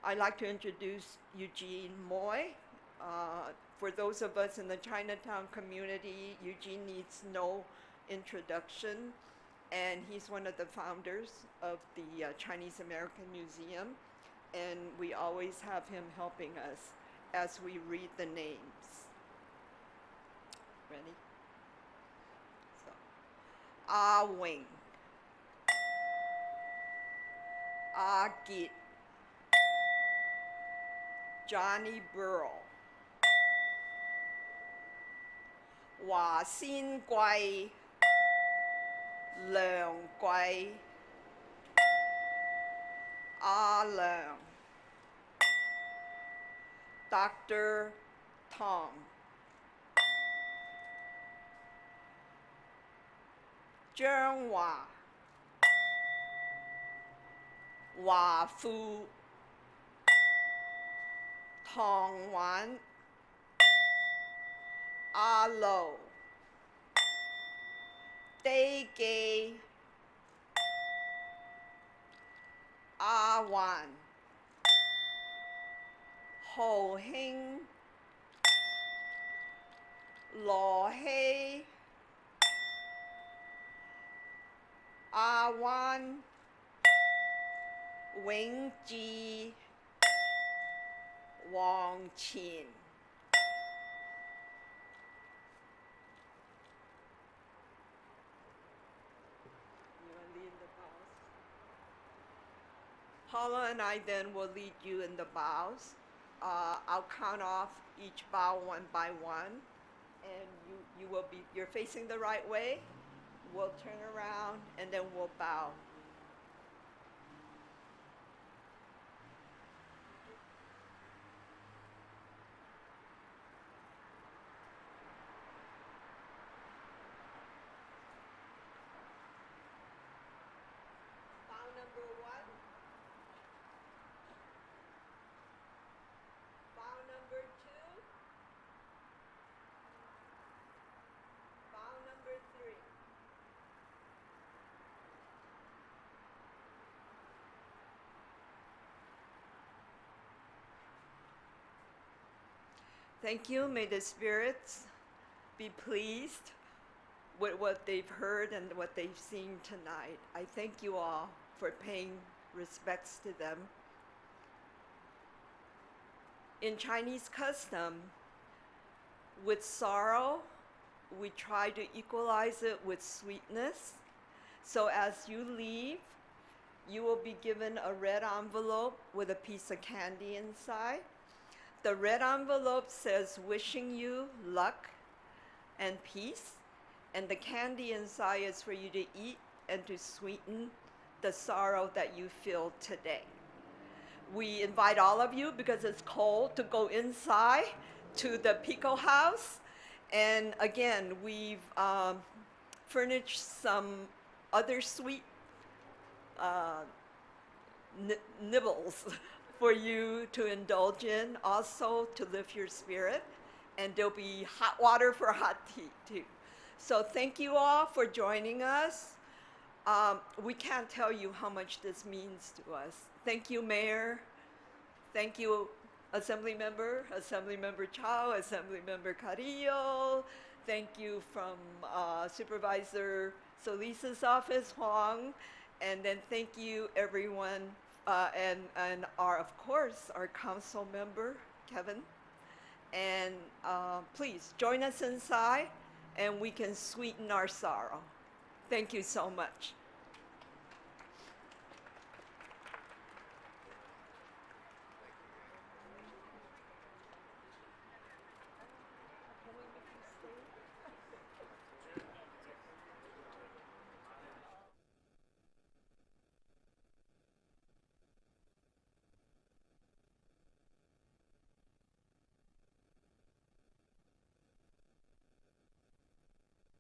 I'd like to introduce Eugene Moy. For those of us in the Chinatown community, Eugene needs no introduction, and he's one of the founders of the Chinese American Museum, and we always have him helping us as we read the names. Ready? So, Ah Wing, Ah Git, Johnny Burrow, 華仙貴、梁貴、阿良、Dr. Tom, 張華、華富、唐婉、阿盧、低記、阿環、浩興、羅希、阿灣、永志、黃前。Paula and I then will lead you in the bows. I'll count off each bow one by one, and you're facing the right way. We'll turn around and then we'll bow. Bow number one. Bow number two. Bow number three. Thank you. May the spirits be pleased with what they've heard and what they've seen tonight. I thank you all for paying respects to them. In Chinese custom, with sorrow, we try to equalize it with sweetness. So as you leave, you will be given a red envelope with a piece of candy inside. The red envelope says, wishing you luck and peace. And the candy inside is for you to eat and to sweeten the sorrow that you feel today. We invite all of you, because it's cold, to go inside to the Pico house. And again, we've furnished some other sweet nibbles for you to indulge in, also to lift your spirit. And there'll be hot water for hot tea too. So thank you all for joining us. We can't tell you how much this means to us. Thank you, Mayor. Thank you, Assemblymember Chow, Assemblymember Carrillo. Thank you from Supervisor Solis's office, Huang. And then thank you, everyone, and of course, our council member, Kevin. And please join us inside, and we can sweeten our sorrow. Thank you so much.